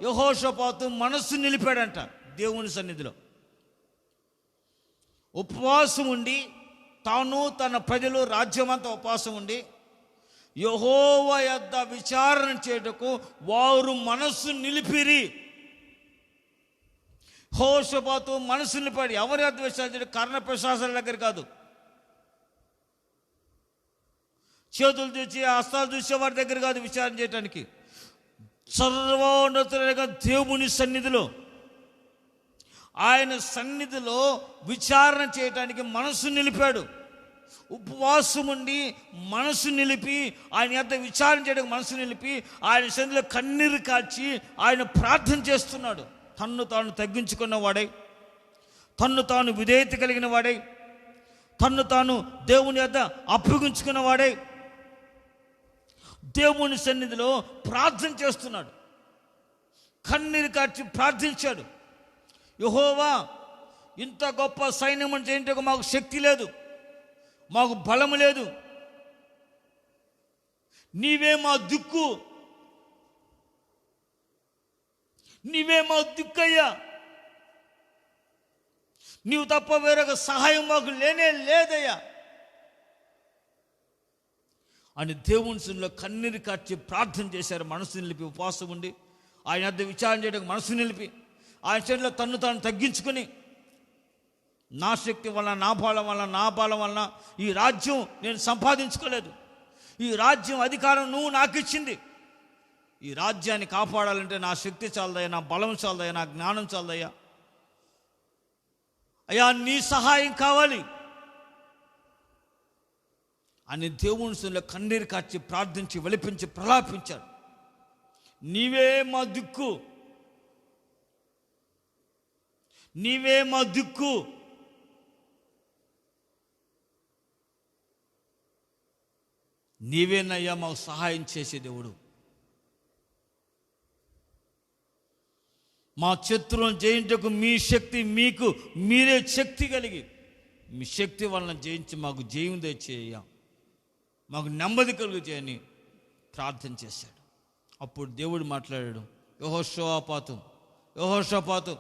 యెహోషాపాతు మనస్సు నిలిపాడంట దేవుని సన్నిధిలో. ఉపవాసం ఉండి తాను, తన ప్రజలు, రాజ్యమంతా ఉపవాసం ఉండి యెహోవా యొద్ద విచారణ చేయటకు వారు మనస్సు నిలిపిరి. యెహోషాపాతు మనసు నిలిపాడు. ఎవరి వద్ద విచారించాడు? కర్ణ పిశాచాల దగ్గర కాదు. చేతులు చూసి హస్తాలు చూసే వారి దగ్గర కాదు విచారణ చేయడానికి. సర్వోన్నతుడైన దేవుని సన్నిధిలో, ఆయన సన్నిధిలో విచారణ చేయటానికి మనసు నిలిపాడు. ఉపవాసం ఉండి మనసు నిలిపి, ఆయన యొద్ద విచారణ చేయడానికి మనసు నిలిపి, ఆయన సన్నిధిలో కన్నీరు కార్చి ఆయన ప్రార్థన చేస్తున్నాడు. తన్ను తాను తగ్గించుకున్న వాడై, తన్ను తాను విధేయత కలిగిన వాడై, తన్ను తాను దేవుని యొద్ద అప్పగించుకున్న వాడై దేవుని సన్నిధిలో ప్రార్థన చేస్తున్నాడు. కన్నీరు కార్చి ప్రార్థించాడు. యెహోవా, ఇంత గొప్ప సైన్యం చేయటకు మాకు శక్తి లేదు, మాకు బలము లేదు, నీవే మా దిక్కు, నీవే మా దిక్కయ్యా, నీవు తప్ప వేరొక సహాయం మాకు లేనే లేదయ్యా అని దేవుని సన్నిధిలో కన్నీరు కార్చి ప్రార్థన చేశారు. మనసు నిలిపి ఉపవాసం ఉండి ఆయన వద్ద విచారణ చేయడానికి మనసు నిలిపి, ఆయన సన్నిధిలో తన్ను తాను తగ్గించుకొని, నా శక్తి వలన, నా బలం వలన, నా బలం వలన ఈ రాజ్యం నేను సంపాదించుకోలేదు, ఈ రాజ్యం అధికారం నువ్వు నాకు ఇచ్చింది, ఈ రాజ్యాన్ని కాపాడాలంటే నా శక్తి చాలదయ్యా, నా బలం చాలదయ్యా, నా జ్ఞానం చాలదయ్యా, అయ్యా నీ సహాయం కావాలి అని దేవుని సన్నిధిలో కన్నీరు కార్చి ప్రార్థించి విలపించి ప్రలాపించాడు. నీవే మా దిక్కు, నీవే మా దిక్కు, నీవేనయ్యా మాకు సహాయం చేసే దేవుడు, మా శత్రువులను జయించకు మీ శక్తి మీకు మీరే శక్తి కలిగి, మీ శక్తి వలన జయించి మాకు జయం తెచ్చేయ్యా, మాకు నెమ్మది కలుగు చేయని ప్రార్థన చేశాడు. అప్పుడు దేవుడు మాట్లాడాడు, యెహోషాపాతు,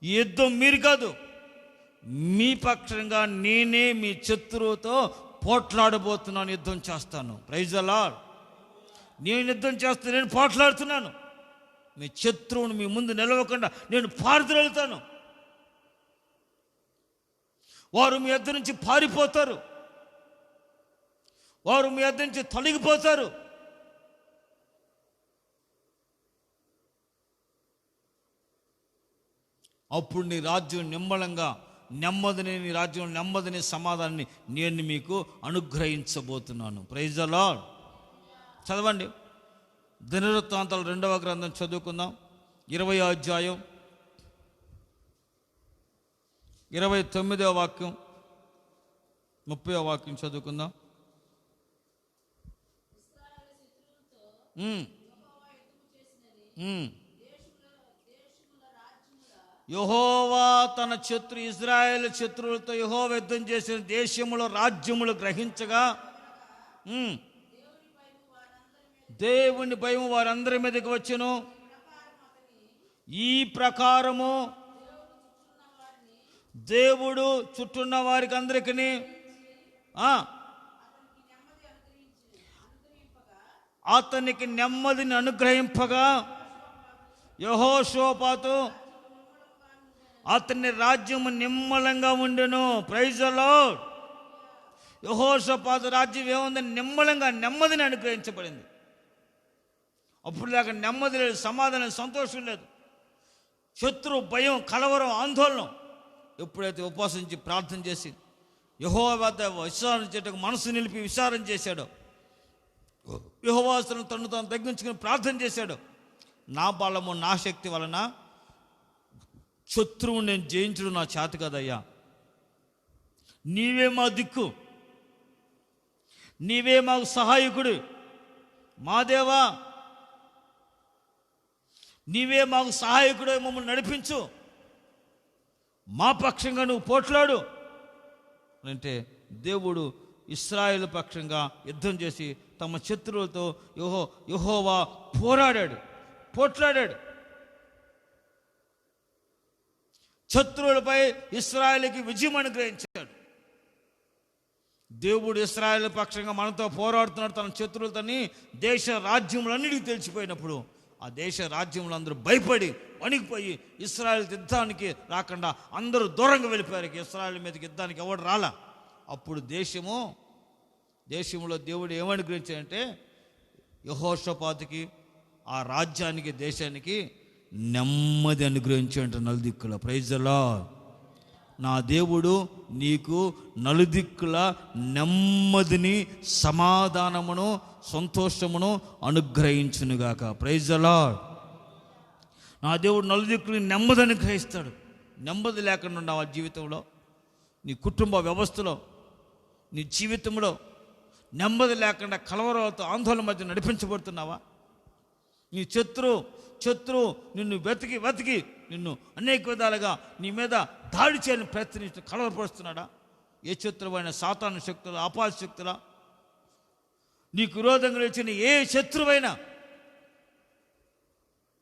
ఈ యుద్ధం మీరు కాదు, మీ పక్షంగా నేనే మీ శత్రువుతో పోట్లాడబోతున్నాను, యుద్ధం చేస్తాను. Praise the Lord. నేను యుద్ధం చేస్తాను, నేను పోట్లాడుతున్నాను, మీ శత్రువును మీ ముందు నిలవకుండా నేను పారద్రోలుతాను, వారు మీ యొద్ద నుంచి పారిపోతారు, వారు మీ యొద్ద నుంచి తొలగిపోతారు. అప్పుడు నీ రాజ్యం నిమ్మలంగా నెమ్మదిని, నీ రాజ్యం నెమ్మదిని, సమాధానాన్ని నేను మీకు అనుగ్రహించబోతున్నాను. Praise the lord. చదవండి, దినవృత్తాంతాలు 2వ గ్రంథం చదువుకుందాం. 20వ అధ్యాయం 29వ వాక్యం 30వ వాక్యం చదువుకుందాం. యెహోవా తన ఇశ్రాయేలు శత్రువులతో యెహోవా యుద్ధం చేసిన దేశములో రాజ్యములు గ్రహించగా దేవుని భయం వారందరి మీదకి వచ్చెను. ఈ ప్రకారము దేవుడు చుట్టూన్న వారికి అందరికీ అతనికి నెమ్మదిని అనుగ్రహింపగా యెహోషాపాతు అతని రాజ్యము నిమ్మలంగా ఉండెను. Praise the Lord. యెహోషాపాతు రాజ్యం ఏముందని నిమ్మలంగా నెమ్మదిని అనుగ్రహించబడింది. అప్పుడు దాకా నెమ్మది లేదు, సమాధానం, సంతోషం లేదు, శత్రు భయం, కలవరం, ఆందోళన. ఎప్పుడైతే ఉపవాసించి ప్రార్థన చేసి యెహోవా వద్ద విచారణ చేయటకు మనసు నిలిపి విచారణ చేశాడో, యెహోవాను తను తాను తగ్గించుకుని ప్రార్థన చేశాడు, నా బలము నా శక్తి వలన శత్రువుని నేను జయించడం నా చేత కదయ్యా, నీవే మా దిక్కు, నీవే మాకు సహాయకుడు, మా దేవా నీవే మాకు సహాయకుడు, మమ్మల్ని నడిపించు, మా పక్షంగా నువ్వు పోట్లాడు అంటే దేవుడు ఇశ్రాయేలు పక్షంగా యుద్ధం చేసి తమ శత్రువులతో యెహోవా పోట్లాడాడు. శత్రువులపై ఇశ్రాయేలుకి విజయం అనుగ్రహించాడు. దేవుడు ఇశ్రాయేలు పక్షంగా మనతో పోరాడుతున్నాడు. తన శత్రువులతోని దేశ రాజ్యములన్నిటికీ తెలిసిపోయినప్పుడు ఆ దేశ రాజ్యంలో అందరూ భయపడి వణికిపోయి ఇశ్రాయేల్ యుద్ధానికి రాకుండా అందరూ దూరంగా వెళ్ళిపోయారు. ఇశ్రాయేల్ మీదకి యుద్ధానికి ఎవడు రాలా. అప్పుడు దేశంలో దేవుడు ఏమనుగ్రహించాడంటే యెహోషాపాతుకి, ఆ రాజ్యానికి, దేశానికి నెమ్మది అనుగ్రహించాడంట నలుదిక్కుల. Praise the Lord. నా దేవుడు నీకు నలుదిక్కుల నెమ్మదిని, సమాధానమును, సంతోషమును అనుగ్రహించునుగాక. Praise the Lord. నా దేవుడు నలుదిక్కులు నెమ్మది అనుగ్రహిస్తాడు. నెమ్మది లేకుండా ఉన్నావా జీవితంలో? నీ కుటుంబ వ్యవస్థలో, నీ జీవితంలో నెమ్మది లేకుండా కలవరాలతో ఆందోళన మధ్య నడిపించబడుతున్నావా? నీ శత్రువు నిన్ను వెతికి నిన్ను అనేక విధాలుగా నీ మీద దాడి చేయాలని ప్రయత్నించి కలవరపరుస్తున్నాడా? ఏ శత్రువైనా, సాతాను శక్తుల, అపాయ శక్తుల, నీకు విరోధంగా వచ్చిన ఏ శత్రువైనా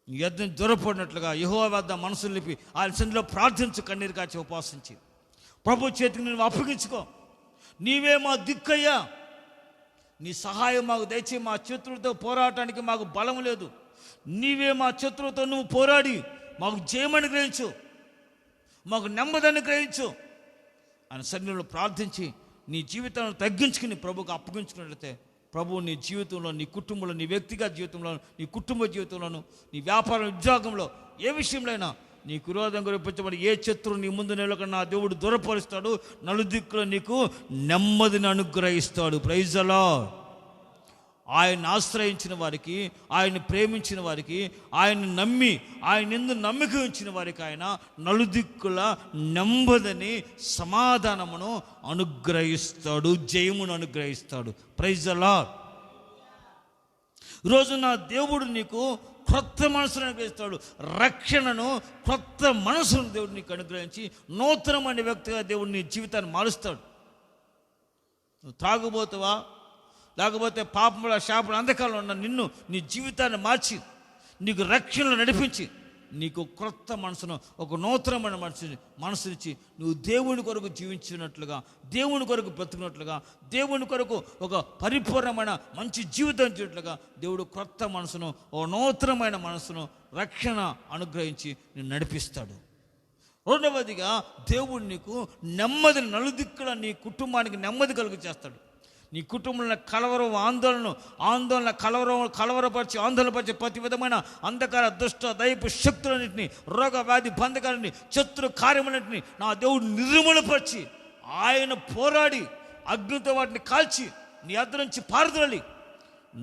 నీ యొద్ద దూరపడినట్లుగా యెహోవా వద్ద మనసులు నిలిపి ఆయన సన్నిధిలో ప్రార్థించు, కన్నీరు కాచి ఉపాసించి ప్రభు చేతికి నువ్వు అప్పగించుకో. నీవే మా దిక్కయ్యా, నీ సహాయం మాకు దయచే. మా శత్రువులతో పోరాటానికి మాకు బలం లేదు. నీవే మా శత్రువుతో నువ్వు పోరాడి మాకు జయమని గ్రహించు, మాకు నెమ్మదని గ్రహించు అని సన్నిధిలో ప్రార్థించి నీ జీవితాన్ని తగ్గించుకుని ప్రభుకు అప్పగించుకున్నట్లయితే ప్రభువు నీ జీవితంలో, నీ కుటుంబంలో, నీ వ్యక్తిగత జీవితంలో, నీ కుటుంబ జీవితంలోనూ, నీ వ్యాపారం, ఉద్యోగంలో, ఏ విషయంలో నీకు విరోధంగా రూపించబడి ఏ శత్రువు నీ ముందు నిలకడ నా దేవుడు దూరపరుస్తాడు. నలుదిక్కులో నీకు నెమ్మదిని అనుగ్రహిస్తాడు. Praise the Lord. ఆయన ఆశ్రయించిన వారికి, ఆయన్ని ప్రేమించిన వారికి, ఆయన్ని నమ్మి ఆయన యందు నమ్మిక ఉంచిన వారికి ఆయన నలుదిక్కుల నెమ్మదిని, సమాధానమును అనుగ్రహిస్తాడు, జయమును అనుగ్రహిస్తాడు. Praise the Lord. ఈరోజు నా దేవుడు నీకు క్రొత్త మనసును అనుగ్రహిస్తాడు. రక్షణను, క్రొత్త మనసును దేవుడు నీకు అనుగ్రహించి నూతనమైన వ్యక్తిగా దేవుడు నీ జీవితాన్ని మారుస్తాడు. నువ్వు త్రాగుబోతావా, లేకపోతే పాపముల శాపముల అంధకారంలో ఉన్న నిన్ను, నీ జీవితాన్ని మార్చి నీకు రక్షణలో నడిపించి నీకు క్రొత్త మనసును, ఒక నూతనమైన మనసునిచ్చి నువ్వు దేవుని కొరకు జీవించినట్లుగా, దేవుని కొరకు బ్రతుకున్నట్లుగా, దేవుని కొరకు ఒక పరిపూర్ణమైన మంచి జీవితం చేయట్లుగా దేవుడు క్రొత్త మనసును, ఓ నూతనమైన మనసును, రక్షణ అనుగ్రహించి నేను నడిపిస్తాడు. రెండవదిగా దేవుడు నీకు నెమ్మదిని, నలుదిక్కుల నీ కుటుంబానికి నెమ్మది కలుగు చేస్తాడు. నీ కుటుంబంలో కలవరపరిచి ఆందోళనపరిచే ప్రతి విధమైన అంధకార, దుష్ట, దైవ శక్తులన్నింటినీ, రోగ, వ్యాధి, బంధకాలన్నింటినీ, శత్రు కార్యములన్నింటినీ నా దేవుడు నిర్మూలపరిచి ఆయన పోరాడి అగ్నితో వాటిని కాల్చి నీ అద్ద నుంచి పారదోలి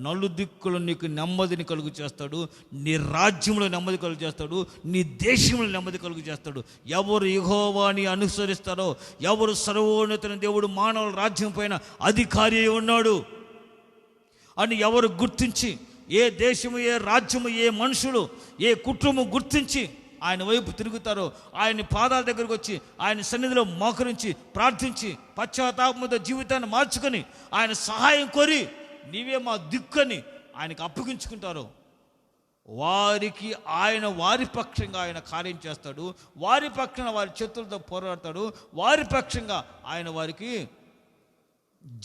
నలుదిక్కులు నీకు నెమ్మదిని కలుగు చేస్తాడు. నీ రాజ్యంలో నెమ్మది కలుగు చేస్తాడు. నీ దేశంలో నెమ్మది కలుగు చేస్తాడు. ఎవరు యెహోవాని అనుసరిస్తారో, ఎవరు సర్వోన్నతుని దేవుడు మానవుల రాజ్యం పైన అధికారి అయి ఉన్నాడు అని ఎవరు గుర్తించి, ఏ దేశము, ఏ రాజ్యము, ఏ మనుషులు, ఏ కుటుంబం గుర్తించి ఆయన వైపు తిరుగుతారో, ఆయన పాదాల దగ్గరకు వచ్చి ఆయన సన్నిధిలో మోకరించి ప్రార్థించి పశ్చాత్తాపంతో జీవితాన్ని మార్చుకొని ఆయన సహాయం కోరి నీవే మా దిక్కని ఆయనకు అప్పగించుకుంటారు, వారికి ఆయన వారి పక్షంగా ఆయన కార్యం చేస్తాడు. వారి పక్షాన వారి శత్రులతో పోరాడతాడు. వారి పక్షంగా ఆయన వారికి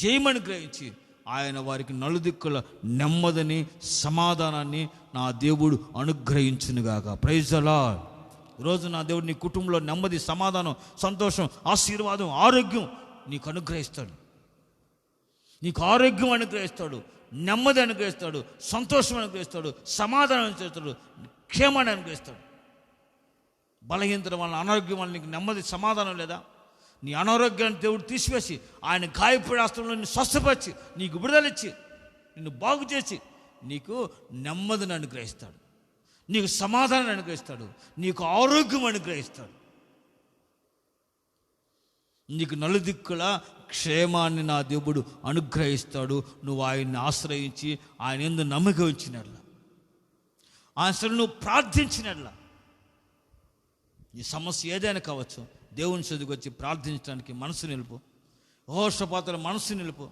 జయమని గ్రహించి ఆయన వారికి నలుదిక్కుల నెమ్మదిని, సమాధానాన్ని నా దేవుడు అనుగ్రహించునుగాక. Praise the Lord. ఈరోజు నా దేవుడు నీ కుటుంబంలో నెమ్మది, సమాధానం, సంతోషం, ఆశీర్వాదం, ఆరోగ్యం నీకు అనుగ్రహిస్తాడు. నీకు ఆరోగ్యం అనుగ్రహిస్తాడు, నెమ్మది అనుగ్రహిస్తాడు, సంతోషం అనుగ్రహిస్తాడు, సమాధానం అనుగ్రహిస్తాడు, క్షేమాన్ని అనుగ్రహిస్తాడు. బలహీనత వలన, అనారోగ్యం వలన నీకు నెమ్మది, సమాధానం లేదా? నీ అనారోగ్యాన్ని దేవుడు తీసివేసి ఆయన గాయపడే హస్తంలో నిన్ను స్వస్థపరిచి నీకు విడుదలిచ్చి నిన్ను బాగు చేసి నీకు నెమ్మదిని అనుగ్రహిస్తాడు, నీకు సమాధానాన్ని అనుగ్రహిస్తాడు, నీకు ఆరోగ్యం అనుగ్రహిస్తాడు. నీకు నలుదిక్కుల క్షేమాన్ని నా దేవుడు అనుగ్రహిస్తాడు. నువ్వు ఆయన్ని ఆశ్రయించి ఆయన యందు నమ్మిక ఉంచినట్ల, ఆయన నువ్వు ప్రార్థించినట్ల. ఈ సమస్య ఏదైనా కావచ్చు, దేవుని సన్నిధికి వచ్చి ప్రార్థించడానికి మనసు నిలుపు. యెహోషాపాతుల మనసు నిలుపు.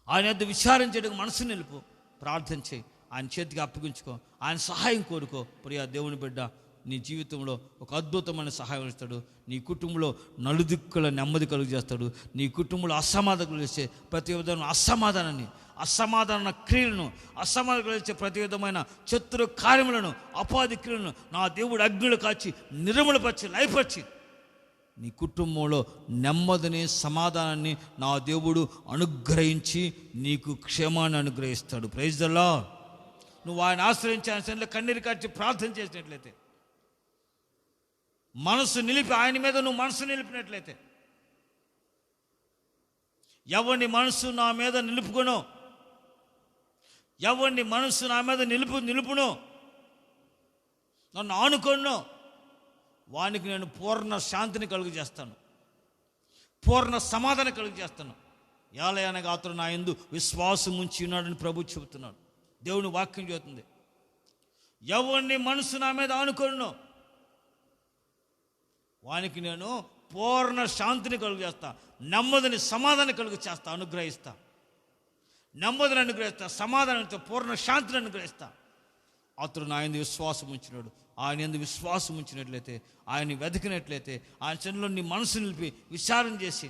ఆయన యొద్ద విచారించడానికి మనసు నిలుపు. ప్రార్థన చేయి, ఆయన చేతికి అప్పగించుకో, ఆయన సహాయం కోరుకో. ప్రియా దేవుని బిడ్డ, నీ జీవితంలో ఒక అద్భుతమైన సహాయం ఇస్తాడు. నీ కుటుంబంలో నలుదిక్కుల నెమ్మది కలుగు చేస్తాడు. నీ కుటుంబంలో అసమాధానం చేసే ప్రతి విధమైన అసమాధానాన్ని, అసమాధాన క్రియలను, అసమాధానం కలిగించే ప్రతి విధమైన శత్రు కార్యములను, అపాధి క్రియలను నా దేవుడు అగ్నిలో కాచి నిర్మూలపరిచి లయపరిచి నీ కుటుంబంలో నెమ్మదిని, సమాధానాన్ని నా దేవుడు అనుగ్రహించి నీకు క్షేమాన్ని అనుగ్రహిస్తాడు. Praise the Lord. నువ్వు ఆయన ఆశ్రయించి ఆయన సన్నిధిలో కన్నీరు కార్చి ప్రార్థన చేసినట్లయితే, మనసు నిలిపి ఆయన మీద నువ్వు మనసు నిలిపినట్లయితే, ఎవరిని మనసు నా మీద నిలుపుకునో, ఎవరిని మనసు నా మీద నిలుపునో, నన్ను ఆనుకున్నో, వానికి నేను పూర్ణ శాంతిని కలుగు చేస్తాను, పూర్ణ సమాధానం కలుగు చేస్తాను. ఏలయనగా అతడు నా యందు విశ్వాసం ఉంచి ఉన్నాడని ప్రభు చెబుతున్నాడు. దేవుని వాక్యం చెబుతుంది, ఎవరిని మనసు నా మీద ఆనుకున్నో వానికి నేను పూర్ణ శాంతిని కలుగు చేస్తా, నెమ్మదిని, సమాధానం కలుగు చేస్తా, అనుగ్రహిస్తా. నెమ్మదిని అనుగ్రహిస్తా, సమాధానంతో పూర్ణ శాంతిని అనుగ్రహిస్తా. అతడు నా యందు విశ్వాసం ఉంచినాడు. ఆయన యందు విశ్వాసం ఉంచినట్లయితే, ఆయన్ని వెతికినట్లయితే, ఆయన చెన్నలో నీ మనసు నిలిపి విచారం చేసి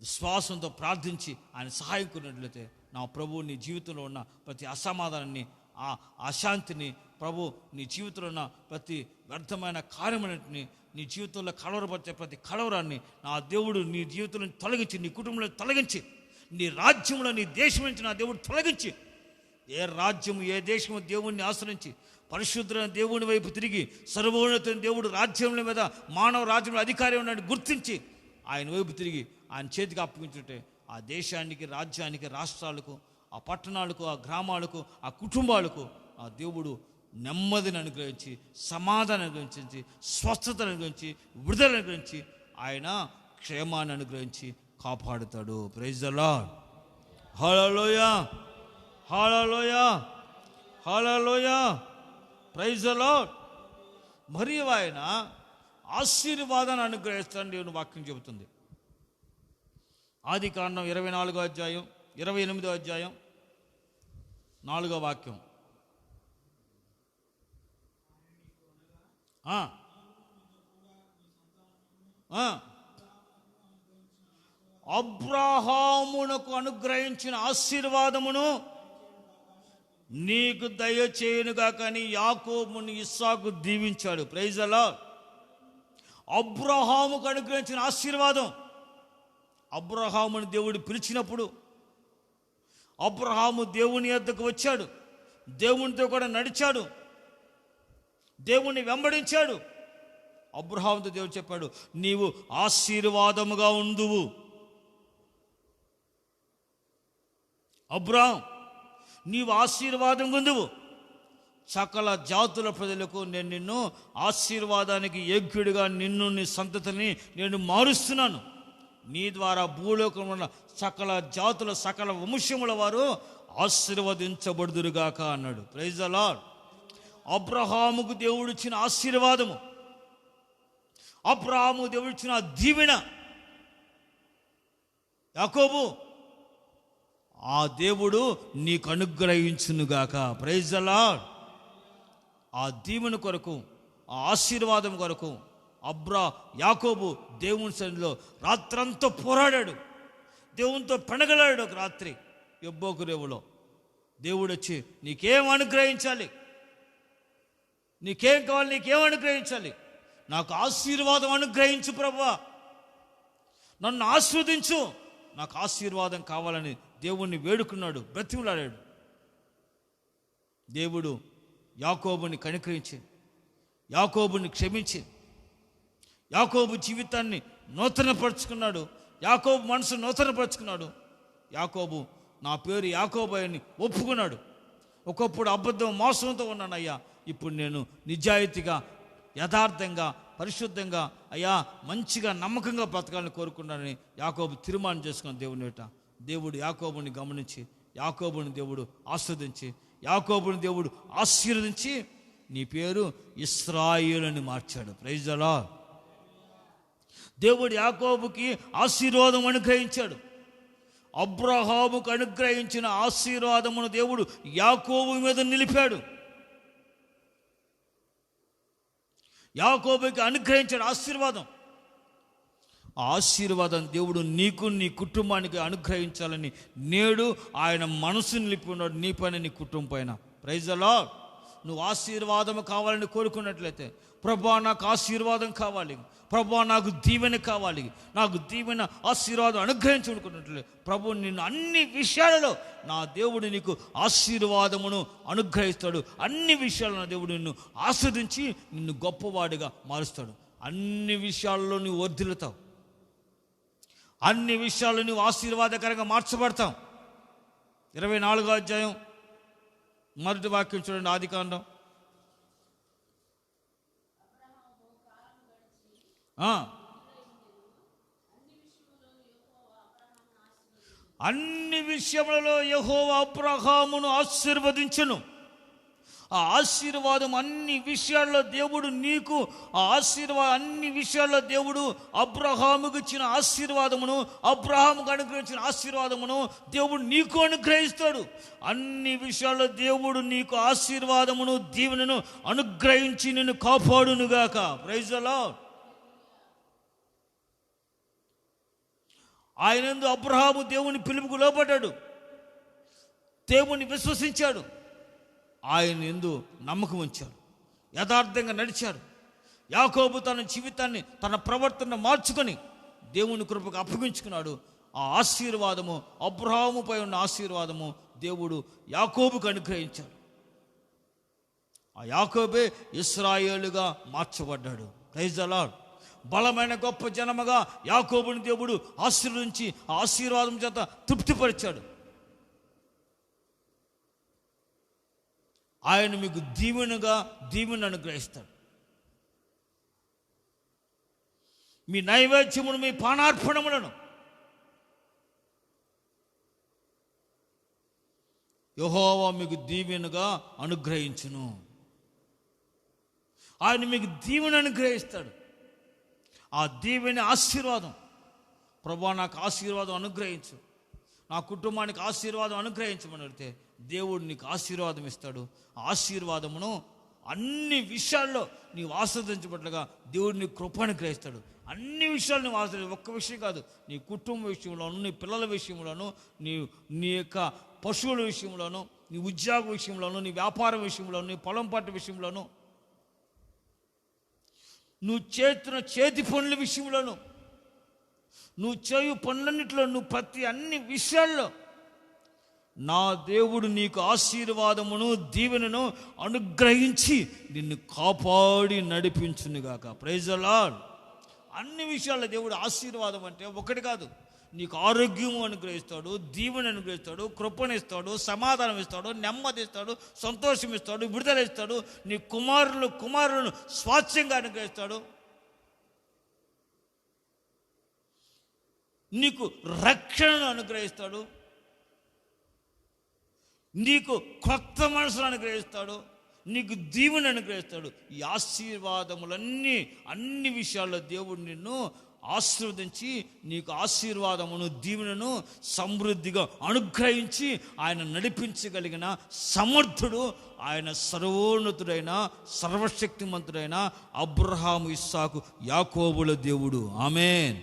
విశ్వాసంతో ప్రార్థించి ఆయన సహాయం కొన్నట్లయితే, నా ప్రభు నీ జీవితంలో ఉన్న ప్రతి అసమాధానాన్ని, ఆ అశాంతిని, ప్రభు నీ జీవితంలో ఉన్న ప్రతి వ్యర్థమైన కార్యమన్నింటినీ, నీ జీవితంలో కలవరపరిచే ప్రతి కలవరాన్ని నా దేవుడు నీ జీవితంలో తొలగించి, నీ కుటుంబంలో తొలగించి, నీ రాజ్యంలో, నీ దేశం నుంచి నా దేవుడు తొలగించి, ఏ రాజ్యము, ఏ దేశము దేవుణ్ణి ఆశ్రయించి పరిశుద్ధమైన దేవుని వైపు తిరిగి సర్వోన్నతమైన దేవుడు రాజ్యముల మీద, మానవ రాజ్యంలో అధికారి ఉన్నాడని గుర్తించి ఆయన వైపు తిరిగి ఆయన చేతికి అప్పగించుంటే, ఆ దేశానికి, రాజ్యానికి, రాష్ట్రాలకు, ఆ పట్టణాలకు, ఆ గ్రామాలకు, ఆ కుటుంబాలకు ఆ దేవుడు నెమ్మదిని అనుగ్రహించి, సమాధానం అనుగ్రహించి, స్వస్థతను అనుగ్రహించి, విడుదల అనుగ్రహించి, ఆయన క్షేమాన్ని అనుగ్రహించి కాపాడుతాడు. Praise the Lord. Hallelujah, hallelujah, hallelujah. Praise the Lord. మరియు ఆయన ఆశీర్వాదాన్ని అనుగ్రహిస్తాడని దేవుని వాక్యం చెబుతుంది. ఆదికాండం 24వ అధ్యాయం 28వ అధ్యాయం 4వ వాక్యం. అబ్రహామునకు అనుగ్రహించిన ఆశీర్వాదమును నీకు దయచేయునుగా కానీ యాకోబుని ఇస్సాకు దీవించాడు. Praise the Lord. అబ్రహాముకు అనుగ్రహించిన ఆశీర్వాదం. అబ్రహాముని దేవుడు పిలిచినప్పుడు అబ్రహాము దేవుని యొద్దకు వచ్చాడు, దేవునితో కూడా నడిచాడు, దేవుణ్ణి వెంబడించాడు. అబ్రహాముతో దేవుడు చెప్పాడు, నీవు ఆశీర్వాదముగా ఉందువు. అబ్రహాం, నీవు ఆశీర్వాదం పొందువు. సకల జాతుల ప్రజలకు నేను నిన్ను ఆశీర్వాదానికి యోగ్యుడిగా, నిన్ను, నీ సంతతిని నేను మారుస్తున్నాను. నీ ద్వారా భూలోకంలో ఉన్న సకల జాతుల, సకల వంశముల వారు ఆశీర్వదించబడుదురుగాక అన్నాడు. Praise the Lord. అబ్రహాముకు దేవుడు ఇచ్చిన ఆశీర్వాదము, అబ్రహాము దేవుడు ఇచ్చిన దీవెన, యాకోబు ఆ దేవుడు నీకు అనుగ్రహించునుగాక. Praise the Lord. ఆ దీవెన కొరకు, ఆ ఆశీర్వాదం కొరకు యాకోబు దేవుని సన్నిధిలో రాత్రంతా పోరాడాడు, దేవునితో పెనగలాడు. ఒక రాత్రి యబ్బోకు రేవులో దేవుడు వచ్చి, నీకేం అనుగ్రహించాలి, నీకేం కావాలి, నీకేం అనుగ్రహించాలి, నాకు ఆశీర్వాదం అనుగ్రహించు ప్రభువా, నన్ను ఆశీర్వదించు, నాకు ఆశీర్వాదం కావాలని దేవుణ్ణి వేడుకున్నాడు, బ్రతిమలాడాడు. దేవుడు యాకోబుని కనికరించి, యాకోబుని క్షమించి, యాకోబు జీవితాన్ని నూతనపరుచుకున్నాడు, యాకోబు మనసు నూతనపరుచుకున్నాడు. యాకోబు నా పేరు యాకోబు అని ఒప్పుకున్నాడు. ఒకప్పుడు అబద్ధం, మోసంతో ఉన్నానయ్యా, ఇప్పుడు నేను నిజాయితీగా, యథార్థంగా, పరిశుద్ధంగా, అయ్యా మంచిగా, నమ్మకంగా బ్రతకాలని కోరుకున్నానని యాకోబు తీర్మానం చేసుకున్న దేవుని ఏట. దేవుడు యాకోబుని గమనించి, యాకోబుని దేవుడు ఆస్వాదించి, యాకోబుని దేవుడు ఆశీర్వదించి నీ పేరు ఇశ్రాయేలు అని మార్చాడు. Praise the Lord. దేవుడు యాకోబుకి ఆశీర్వాదం అనుగ్రహించాడు. అబ్రహాముకు అనుగ్రహించిన ఆశీర్వాదమును దేవుడు యాకోబు మీద నిలిపాడు. యాకోబుకి అనుగ్రహించాడు ఆశీర్వాదం. ఆ ఆశీర్వాదం దేవుడు నీకు నీ కుటుంబానికి అనుగ్రహించాలని నేడు ఆయన మనసుని నిలిపి ఉన్నాడు నీ పైన, నీ కుటుంబం పైన. Praise the Lord. నువ్వు ఆశీర్వాదం కావాలని కోరుకున్నట్లయితే, ప్రభువా నాకు ఆశీర్వాదం కావాలి, ప్రభువా నాకు దీవెన కావాలి, నాకు దీవెన ఆశీర్వాదం అనుగ్రహించుకున్నట్లే ప్రభు నిన్ను అన్ని విషయాలలో నా దేవుడు నీకు ఆశీర్వాదమును అనుగ్రహిస్తాడు. అన్ని విషయాల్లో నా దేవుడు నిన్ను ఆస్వాదించి నిన్ను గొప్పవాడిగా మారుస్తాడు. అన్ని విషయాల్లో నువ్వు వర్ధిల్లుతావు, అన్ని విషయాల్లో నువ్వు ఆశీర్వాదకరంగా మార్చబడతావు. 24వ అధ్యాయం మొదటి వాక్యం చూడండి, ఆదికాండం. అన్ని విషయములలో యెహోవా అబ్రహామును ఆశీర్వదించెను. ఆ ఆశీర్వాదం అన్ని విషయాల్లో దేవుడు నీకు అన్ని విషయాల్లో దేవుడు అబ్రహాముకు ఇచ్చిన ఆశీర్వాదమును, అబ్రహాముకు అనుగ్రహించిన ఆశీర్వాదమును దేవుడు నీకు అనుగ్రహిస్తాడు. అన్ని విషయాల్లో దేవుడు నీకు ఆశీర్వాదమును, దీవెనను అనుగ్రహించి నిన్ను కాపాడునుగాక. Praise the Lord. ఆయనందు అబ్రహాము దేవుని పిలుపుకు లోబడ్డాడు, దేవుని విశ్వసించాడు, ఆయన యందు నమ్మకం ఉంచాడు, యథార్థంగా నడిచాడు. యాకోబు తన జీవితాన్ని, తన ప్రవర్తన మార్చుకొని దేవుని కృపకు అప్పగించుకున్నాడు. ఆ ఆశీర్వాదము, అబ్రహాముపై ఉన్న ఆశీర్వాదము దేవుడు యాకోబుకు అనుగ్రహించాడు. ఆ యాకోబే ఇశ్రాయేలుగా మార్చబడ్డాడు. Praise the Lord. బలమైన గొప్ప జనముగా యాకోబుని దేవుడు ఆశీర్వదించి ఆ ఆశీర్వాదం చేత తృప్తిపరిచాడు. ఆయన మీకు దీవెన అనుగ్రహిస్తాడు. మీ నైవేద్యమును, మీ పానార్పణములను యెహోవా మీకు దీవెనగా అనుగ్రహించును. ఆయన మీకు దీవెన అనుగ్రహిస్తాడు. ఆ దీవెన ఆశీర్వాదం, ప్రభువా నాకు ఆశీర్వాదం అనుగ్రహించు, నా కుటుంబానికి ఆశీర్వాదం అనుగ్రహించమని అడిగితే దేవుడు నీకు ఆశీర్వాదం ఇస్తాడు. ఆశీర్వాదమును అన్ని విషయాల్లో నీవు ఆస్వాదించబట్లుగా దేవుడు నీ కృప అనుగ్రహిస్తాడు. అన్ని విషయాలు నువ్వు ఆస్వాది, ఒక్క విషయం కాదు, నీ కుటుంబ విషయంలోను, నీ పిల్లల విషయంలోను, నీ యొక్క పశువుల విషయంలోను, నీ ఉద్యోగ విషయంలోను, నీ వ్యాపారం విషయంలోను, నీ పొలం పట్టు విషయంలోను, నువ్వు చేస్తున్న చేతి పనుల విషయంలోను, నువ్వు చేయు పనులన్నింటిలో, నువ్వు ప్రతి అన్ని విషయాల్లో నా దేవుడు నీకు ఆశీర్వాదమును, దీవెనను అనుగ్రహించి నిన్ను కాపాడి నడిపించునుగాక. Praise the Lord. అన్ని విషయాల్లో దేవుడు ఆశీర్వాదం అంటే ఒకటి కాదు, నీకు ఆరోగ్యము అనుగ్రహిస్తాడు, దీవెన అనుగ్రహిస్తాడు, కృపణిస్తాడు, సమాధానం ఇస్తాడు, నెమ్మది ఇస్తాడు, సంతోషం ఇస్తాడు, విడుదల ఇస్తాడు, నీ కుమారులను స్వాస్థ్యంగా అనుగ్రహిస్తాడు, నీకు రక్షణను అనుగ్రహిస్తాడు, నీకు కొత్త మనసును అనుగ్రహిస్తాడు, నీకు దీవెన అనుగ్రహిస్తాడు. ఈ ఆశీర్వాదములన్నీ అన్ని విషయాల్లో దేవుడు నిన్ను ఆశీర్వదించి నీకు ఆశీర్వాదమును, దీవెనను సమృద్ధిగా అనుగ్రహించి ఆయన నడిపించగలిగిన సమర్థుడు ఆయన సర్వోన్నతుడైన, సర్వశక్తిమంతుడైన అబ్రహాము, ఇస్సాకు, యాకోబుల దేవుడు. ఆమేన్.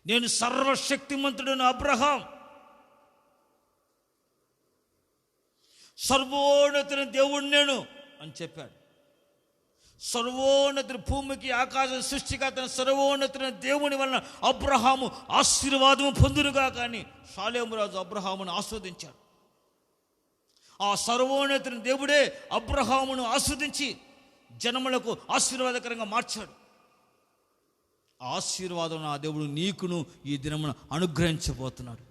నేను సర్వశక్తిమంతుడైన అబ్రహాం, సర్వోన్నతుని దేవుడు నేను అని చెప్పాడు. సర్వోన్నతుని, భూమికి ఆకాశం సృష్టికర్త సర్వోన్నతుని దేవుని వలన అబ్రహాము ఆశీర్వాదము పొందునుగా. కానీ షాలేము రాజు అబ్రహామును ఆస్వాదించాడు. ఆ సర్వోన్నతుని దేవుడే అబ్రహామును ఆస్వాదించి జనములకు ఆశీర్వాదకరంగా మార్చాడు. ఆశీర్వాదం ఆ దేవుడు నీకును ఈ దినమున అనుగ్రహించబోతున్నాడు.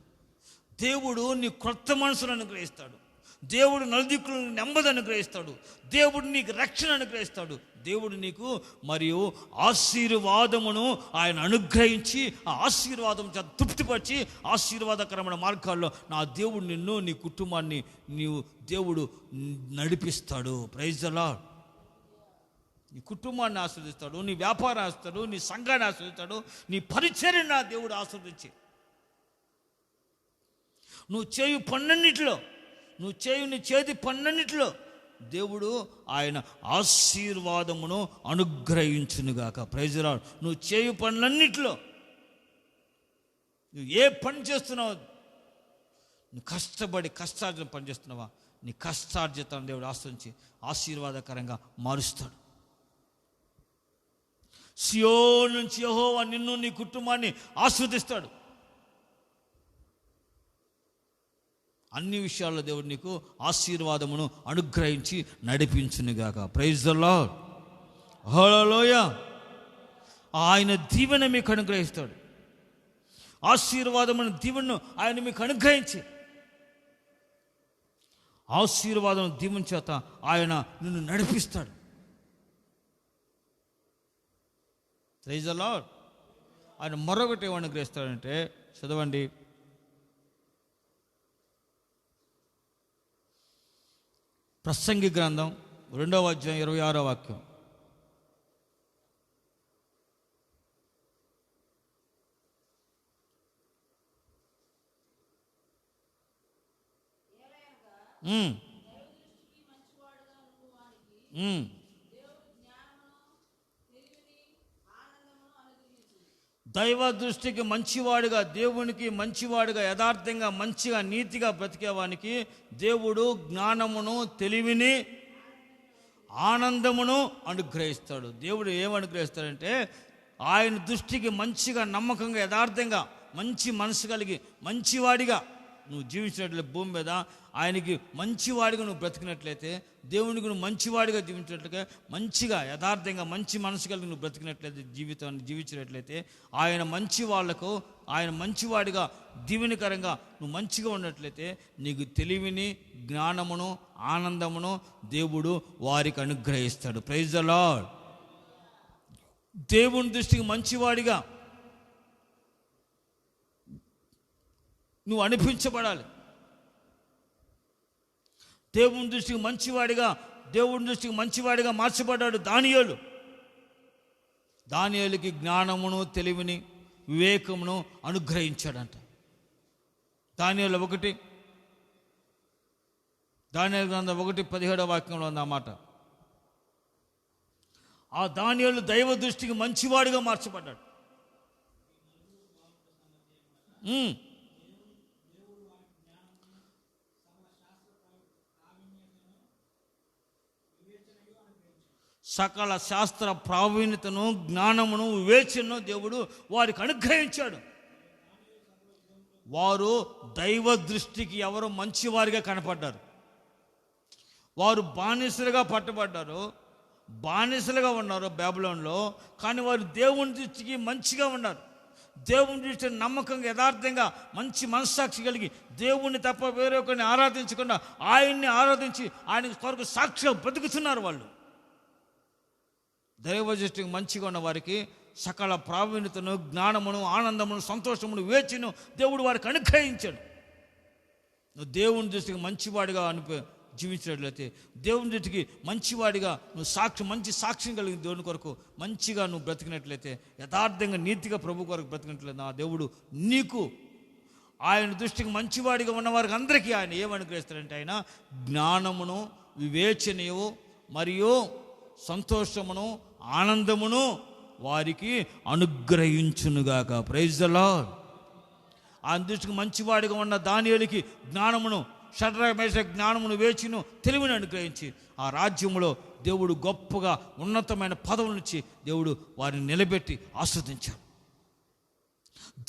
దేవుడు నీ క్రొత్త మనసును అనుగ్రహిస్తాడు. దేవుడు నలుదిక్కులను నెమ్మది అనుగ్రహిస్తాడు. దేవుడు నీకు రక్షణ అనుగ్రహిస్తాడు. దేవుడు నీకు మరియు ఆశీర్వాదమును ఆయన అనుగ్రహించి ఆ ఆశీర్వాదం తృప్తిపరిచి ఆశీర్వాదకరమైన మార్గాల్లో నా దేవుడు నిన్ను, నీ కుటుంబాన్ని దేవుడు నడిపిస్తాడు. Praise the Lord. నీ కుటుంబాన్ని ఆస్వాదిస్తాడు, నీ వ్యాపారం ఆస్వాదిస్తాడు, నీ సంఘాన్ని ఆస్వాదిస్తాడు, నీ పరిచర్యను నా దేవుడు ఆస్వాదించి నువ్వు చేయు నీ చేతి పన్నన్నిటిలో దేవుడు ఆయన ఆశీర్వాదమును అనుగ్రహించునుగాక. Praise the Lord. నువ్వు చేయు పనులన్నిటిలో, నువ్వు ఏ పని చేస్తున్నావు, నువ్వు కష్టార్జిత పని చేస్తున్నావా, నీ కష్టార్జితాన్ని దేవుడు ఆశ్రయించి ఆశీర్వాదకరంగా మారుస్తాడు. సియోను నుంచి యెహోవా నిన్ను నీ కుటుంబాన్ని ఆశీర్వదిస్తాడు. అన్ని విషయాల్లో దేవుడు నీకు ఆశీర్వాదమును అనుగ్రహించి నడిపించునుగాక. Praise the Lord. హల్లెలూయా. ఆయన దీవెన మీకు అనుగ్రహిస్తాడు. ఆశీర్వాదమును దీవెనను ఆయన మీకు అనుగ్రహించి ఆశీర్వాదం దీవెన చేత ఆయన నిన్ను నడిపిస్తాడు. Praise the Lord. ఆయన మరొకటి ఏమని అనుగ్రహిస్తాడంటే, చదవండి, ప్రసంగి గ్రంథం 2వ అధ్యాయం 26వ వాక్యం. దైవ దృష్టికి మంచివాడుగా, దేవునికి మంచివాడుగా, యథార్థంగా మంచిగా నీతిగా బ్రతికేవానికి దేవుడు జ్ఞానమును తెలివిని ఆనందమును అనుగ్రహిస్తాడు. దేవుడు ఏమనుగ్రహిస్తాడంటే, ఆయన దృష్టికి మంచిగా నమ్మకంగా యథార్థంగా మంచి మనసు కలిగి మంచివాడిగా నువ్వు జీవించినట్లయితే, భూమి మీద ఆయనకి మంచివాడిగా నువ్వు బ్రతికినట్లయితే, దేవునికి నువ్వు మంచివాడిగా జీవించినట్లుగా మంచిగా యథార్థంగా మంచి మనసు కలిగి నువ్వు బ్రతికినట్లయితే, జీవితాన్ని జీవించినట్లయితే, ఆయన మంచి వాళ్లకు ఆయన మంచివాడిగా దీవెనకరంగా నువ్వు మంచిగా ఉన్నట్లయితే నీకు తెలివిని జ్ఞానమును ఆనందమును దేవుడు వారికి అనుగ్రహిస్తాడు. Praise the Lord. దేవుని దృష్టికి మంచివాడిగా నువ్వు అనిపించబడాలి. దేవుని దృష్టికి మంచివాడిగా మార్చబడ్డాడు దానియేలు. దానియేలుకి జ్ఞానమును తెలివిని వివేకమును అనుగ్రహించాడంట. దానియేలు గ్రంథం 1:17 వాక్యంలో ఉంది ఆ మాట. ఆ దానియేలు దైవ దృష్టికి మంచివాడిగా మార్చబడ్డాడు. సకల శాస్త్ర ప్రావీణ్యతను జ్ఞానమును వివేచనను దేవుడు వారికి అనుగ్రహించాడు. వారు దైవ దృష్టికి ఎవరు మంచివారిగా కనపడ్డారు. వారు బానిసలుగా పట్టబడ్డారు, బానిసలుగా ఉన్నారు బబులోనులో. కానీ వారు దేవుని దృష్టికి మంచిగా ఉన్నారు. దేవుని దృష్టిని నమ్మకంగా యథార్థంగా మంచి మనస్సాక్షి కలిగి దేవుణ్ణి తప్ప వేరొకరిని ఆరాధించకుండా ఆయన్ని ఆరాధించి ఆయన కొరకు సాక్షిగా బ్రతుకుతున్నారు. వాళ్ళు దైవ దృష్టికి మంచిగా ఉన్న వారికి సకల ప్రావీణ్యతను జ్ఞానమును ఆనందమును సంతోషమును వివేచనను దేవుడు వారికి అనుగ్రహించాడు. నువ్వు దేవుని దృష్టికి మంచివాడిగా జీవించినట్లయితే, దేవుని దృష్టికి మంచివాడిగా నువ్వు మంచి సాక్ష్యం కలిగిన దేవుని కొరకు మంచిగా నువ్వు బ్రతికినట్లయితే, యథార్థంగా నీతిగా ప్రభు కొరకు బ్రతికినట్లయితే, ఆ దేవుడు నీకు ఆయన దృష్టికి మంచివాడిగా ఉన్న వారికి అందరికీ ఆయన ఏమనుగ్రహిస్తాడంటే, ఆయన జ్ఞానమును వివేచనయు మరియు సంతోషమును ఆనందమును వారికి అనుగ్రహించునుగాక. Praise the Lord. ఆ దృష్టికి మంచివాడిగా ఉన్న దానియేలుకి జ్ఞానమును షడ్రక మేషక జ్ఞానమును వేచిను తెలివిని అనుగ్రహించి ఆ రాజ్యములో దేవుడు గొప్పగా ఉన్నతమైన పదవుల నుంచి దేవుడు వారిని నిలబెట్టి ఆస్వాదించాడు.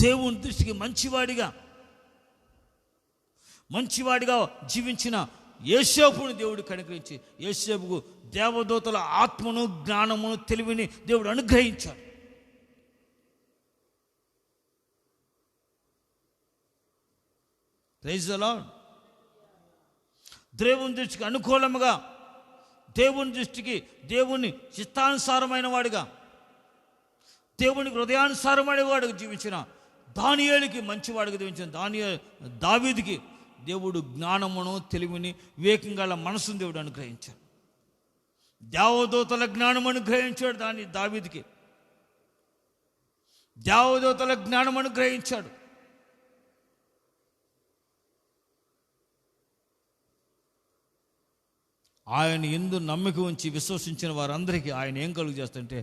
దేవుని దృష్టికి మంచివాడిగా జీవించిన యోసేపును దేవుడు కనుగ్రహించి యోసేపుకు దేవదూతల ఆత్మను జ్ఞానమును తెలివిని దేవుడు అనుగ్రహించాడు. Praise the Lord. దేవుని దృష్టికి అనుకూలముగా, దేవుని దృష్టికి దేవుని చిత్తానుసారమైన వాడిగా, దేవునికి హృదయానుసారమైన వాడిగా జీవించిన దానియేలుకి మంచివాడిగా జీవించిన దావీదుకి దేవుడు జ్ఞానమును తెలివిని వివేకం గల మనసును దేవుడు అనుగ్రహించాడు. దేవదూతల జ్ఞానం అనుగ్రహించాడు. దావీదుకి దేవదూతల జ్ఞానం అనుగ్రహించాడు. ఆయన యందు నమ్మిక ఉంచి విశ్వసించిన వారందరికీ ఆయన ఏం కలుగు చేస్తుంటే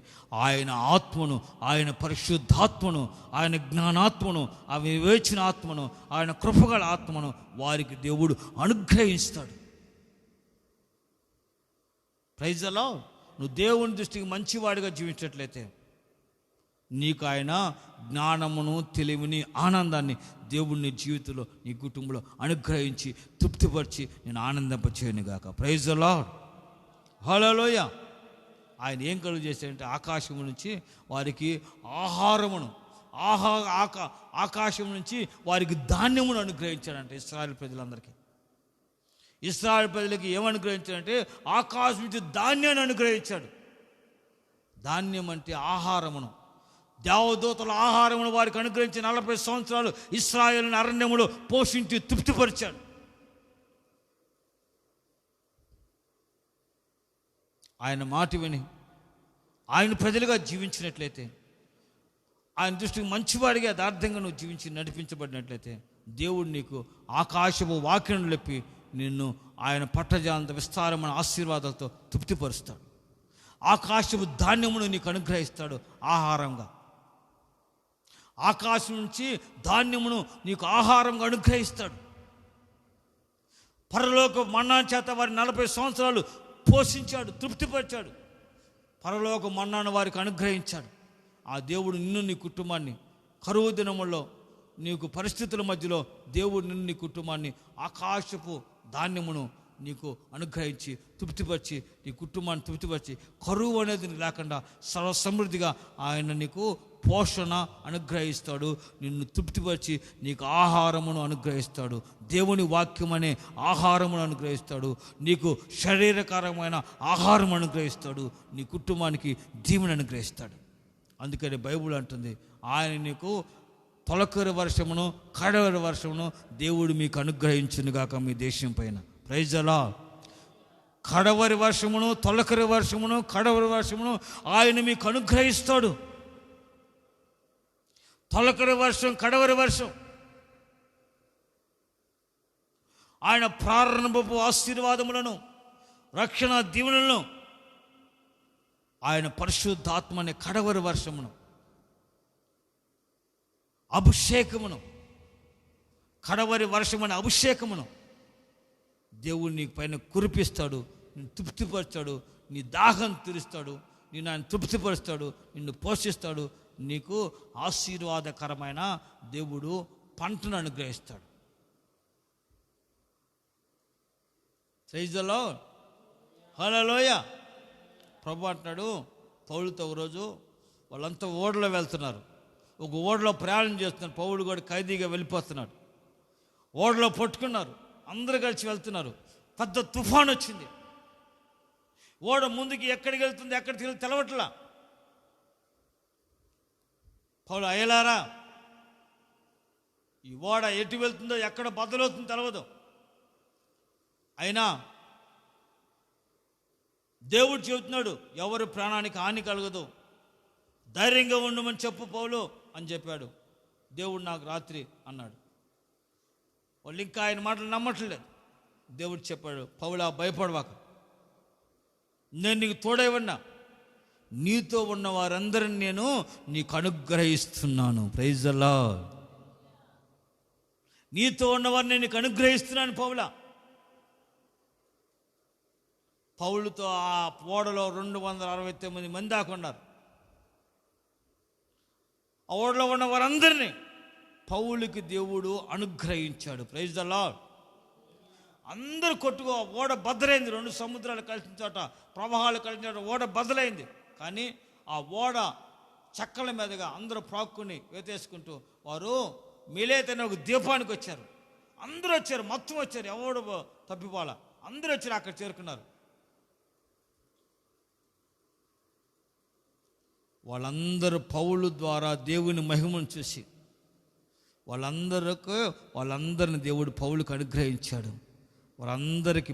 ఆయన ఆత్మను, ఆయన పరిశుద్ధాత్మను, ఆయన జ్ఞానాత్మను, ఆయన వివేచన ఆత్మను, ఆయన కృపగల ఆత్మను వారికి దేవుడు అనుగ్రహిస్తాడు. Praise the Lord. నువ్వు దేవుని దృష్టికి మంచివాడిగా జీవించినట్లయితే నీకు ఆయన జ్ఞానమును, తెలివిని, ఆనందాన్ని దేవుడు నీ జీవితంలో, నీ కుటుంబంలో అనుగ్రహించి తృప్తిపరిచి నేను ఆనందింపచేయను గాక. Praise the Lord. హల్లెలూయా. ఆయన ఏం కలుగు చేశాడంటే ఆకాశం నుంచి వారికి ఆహారమును, ఆకాశం నుంచి వారికి ధాన్యమును అనుగ్రహించాడంటే ఇశ్రాయేలు ప్రజలందరికీ. ఇశ్రాయేలు ప్రజలకి ఏమనుగ్రహించాడంటే ఆకాశం నుంచి ధాన్యాన్ని అనుగ్రహించాడు. ధాన్యం అంటే ఆహారమును. దేవదూతల ఆహారమును వారికి అనుగ్రహించి 40 సంవత్సరాలు ఇశ్రాయేలును అరణ్యములో పోషించి తృప్తిపరిచాడు. ఆయన మాట విని ఆయన ప్రజలుగా జీవించినట్లయితే, ఆయన దృష్టికి మంచివాడిగా యథార్థంగా నువ్వు జీవించి నడిపించబడినట్లయితే దేవుడు నీకు ఆకాశపు వాక్యను లేపి నిన్ను ఆయన పట్టజాలంత విస్తారమైన ఆశీర్వాదాలతో తృప్తిపరుస్తాడు. ఆకాశపు ధాన్యమును నీకు అనుగ్రహిస్తాడు ఆహారంగా. ఆకాశం నుంచి ధాన్యమును నీకు ఆహారంగా అనుగ్రహిస్తాడు. పరలోక మన్నా చేత వారి 40 సంవత్సరాలు పోషించాడు, తృప్తిపరిచాడు. పరలోక మన్నాను వారికి అనుగ్రహించాడు. ఆ దేవుడు నిన్ను, నీ కుటుంబాన్ని కరువు దినముల్లో, నీకు పరిస్థితుల మధ్యలో దేవుడు నిన్ను, నీ కుటుంబాన్ని ఆకాశపు ధాన్యమును నీకు అనుగ్రహించి తృప్తిపరిచి, నీ కుటుంబాన్ని తృప్తిపరిచి, కరువు అనేది లేకుండా సర్వసమృద్ధిగా ఆయన నీకు పోషణ అనుగ్రహిస్తాడు. నిన్ను తృప్తిపరిచి నీకు ఆహారమును అనుగ్రహిస్తాడు. దేవుని వాక్యం అనే ఆహారమును అనుగ్రహిస్తాడు. నీకు శరీరకరమైన ఆహారం అనుగ్రహిస్తాడు. నీ కుటుంబానికి దీవెన అనుగ్రహిస్తాడు. అందుకని బైబిల్ అంటుంది, ఆయన నీకు తొలకరి వర్షమును, కడవరి వర్షమును దేవుడు మీకు అనుగ్రహించునుగాక మీ దేశం పైన. Praise the Lord. కడవరి వర్షమును, తొలకరి వర్షమును, కడవరి వర్షమును ఆయన మీకు అనుగ్రహిస్తాడు. తొలకరి వర్షం, కడవరి వర్షం ఆయన ప్రారంభపు ఆశీర్వాదములను, రక్షణ దీవెనలను, ఆయన పరిశుద్ధాత్మ అనే కడవరి వర్షమును, అభిషేకమును, కడవరి వర్షమనే అభిషేకమును దేవుడు నీ పైన కురిపిస్తాడు. నిన్ను తృప్తిపరుస్తాడు, నీ దాహం తీరుస్తాడు, నిన్ను ఆయన తృప్తిపరుస్తాడు, నిన్ను పోషిస్తాడు. నీకు ఆశీర్వాదకరమైన దేవుడు పంటను అనుగ్రహిస్తాడు. Praise the Lord. హల్లెలూయా. ప్రభు అంటున్నాడు పౌలుతో ఒకరోజు, వాళ్ళంతా ఓడలో వెళ్తున్నారు. ఒక ఓడలో ప్రయాణం చేస్తున్నారు. పౌలు కూడా ఖైదీగా వెళ్ళిపోతున్నాడు. ఓడలో పట్టుకున్నారు, అందరూ కలిసి వెళ్తున్నారు. పెద్ద తుఫాన్ వచ్చింది. ఓడ ముందుకి ఎక్కడికి వెళ్తుంది, ఎక్కడికి వెళ్తే తెలవట్లా. పౌలు, అయ్యలారా, ఈ ఓడ ఎటు వెళ్తుందో, ఎక్కడ బద్దలవుతుందో తెలవదు. అయినా దేవుడు చెబుతున్నాడు, ఎవరి ప్రాణానికి హాని కలగదు, ధైర్యంగా ఉండమని చెప్పు పౌలు అని చెప్పాడు. దేవుడు నాకు రాత్రి అన్నాడు. వాళ్ళు ఇంకా ఆయన మాటలు నమ్మట్లేదు. దేవుడు చెప్పాడు, పౌలా, భయపడవాక, నేను నీకు తోడై ఉన్నా, నీతో ఉన్న వారందరిని నేను నీకు అనుగ్రహిస్తున్నాను. Praise the lord. నీతో ఉన్నవారిని నేను నీకు అనుగ్రహిస్తున్నాను పౌలా. పౌలుతో ఆ ఓడలో 269 మంది దాకా ఉన్నారు. ఆ ఓడలో ఉన్న వారందరినీ పౌలుకి దేవుడు అనుగ్రహించాడు. Praise the Lord. అందరూ కొట్టుకో, ఓడ బద్దలైంది. 2 సముద్రాలు కలిసిన చోట, ప్రవాహాలు కలిసిన చోట ఓడ బద్దలైంది. కానీ ఆ ఓడ చెక్కల మీదుగా అందరూ ప్రాక్కుని వేతేసుకుంటూ వారు మిలేతనే ఒక ద్వీపానికి వచ్చారు. అందరూ వచ్చారు, మొత్తం వచ్చారు, ఎవడు తప్పిపోలా. అందరూ వచ్చారు, అక్కడ చేరుకున్నారు. వాళ్ళందరూ పౌలు ద్వారా దేవుని మహిమను చూసి వాళ్ళందరిని దేవుడు పౌలుకు అనుగ్రహించాడు. వారందరికీ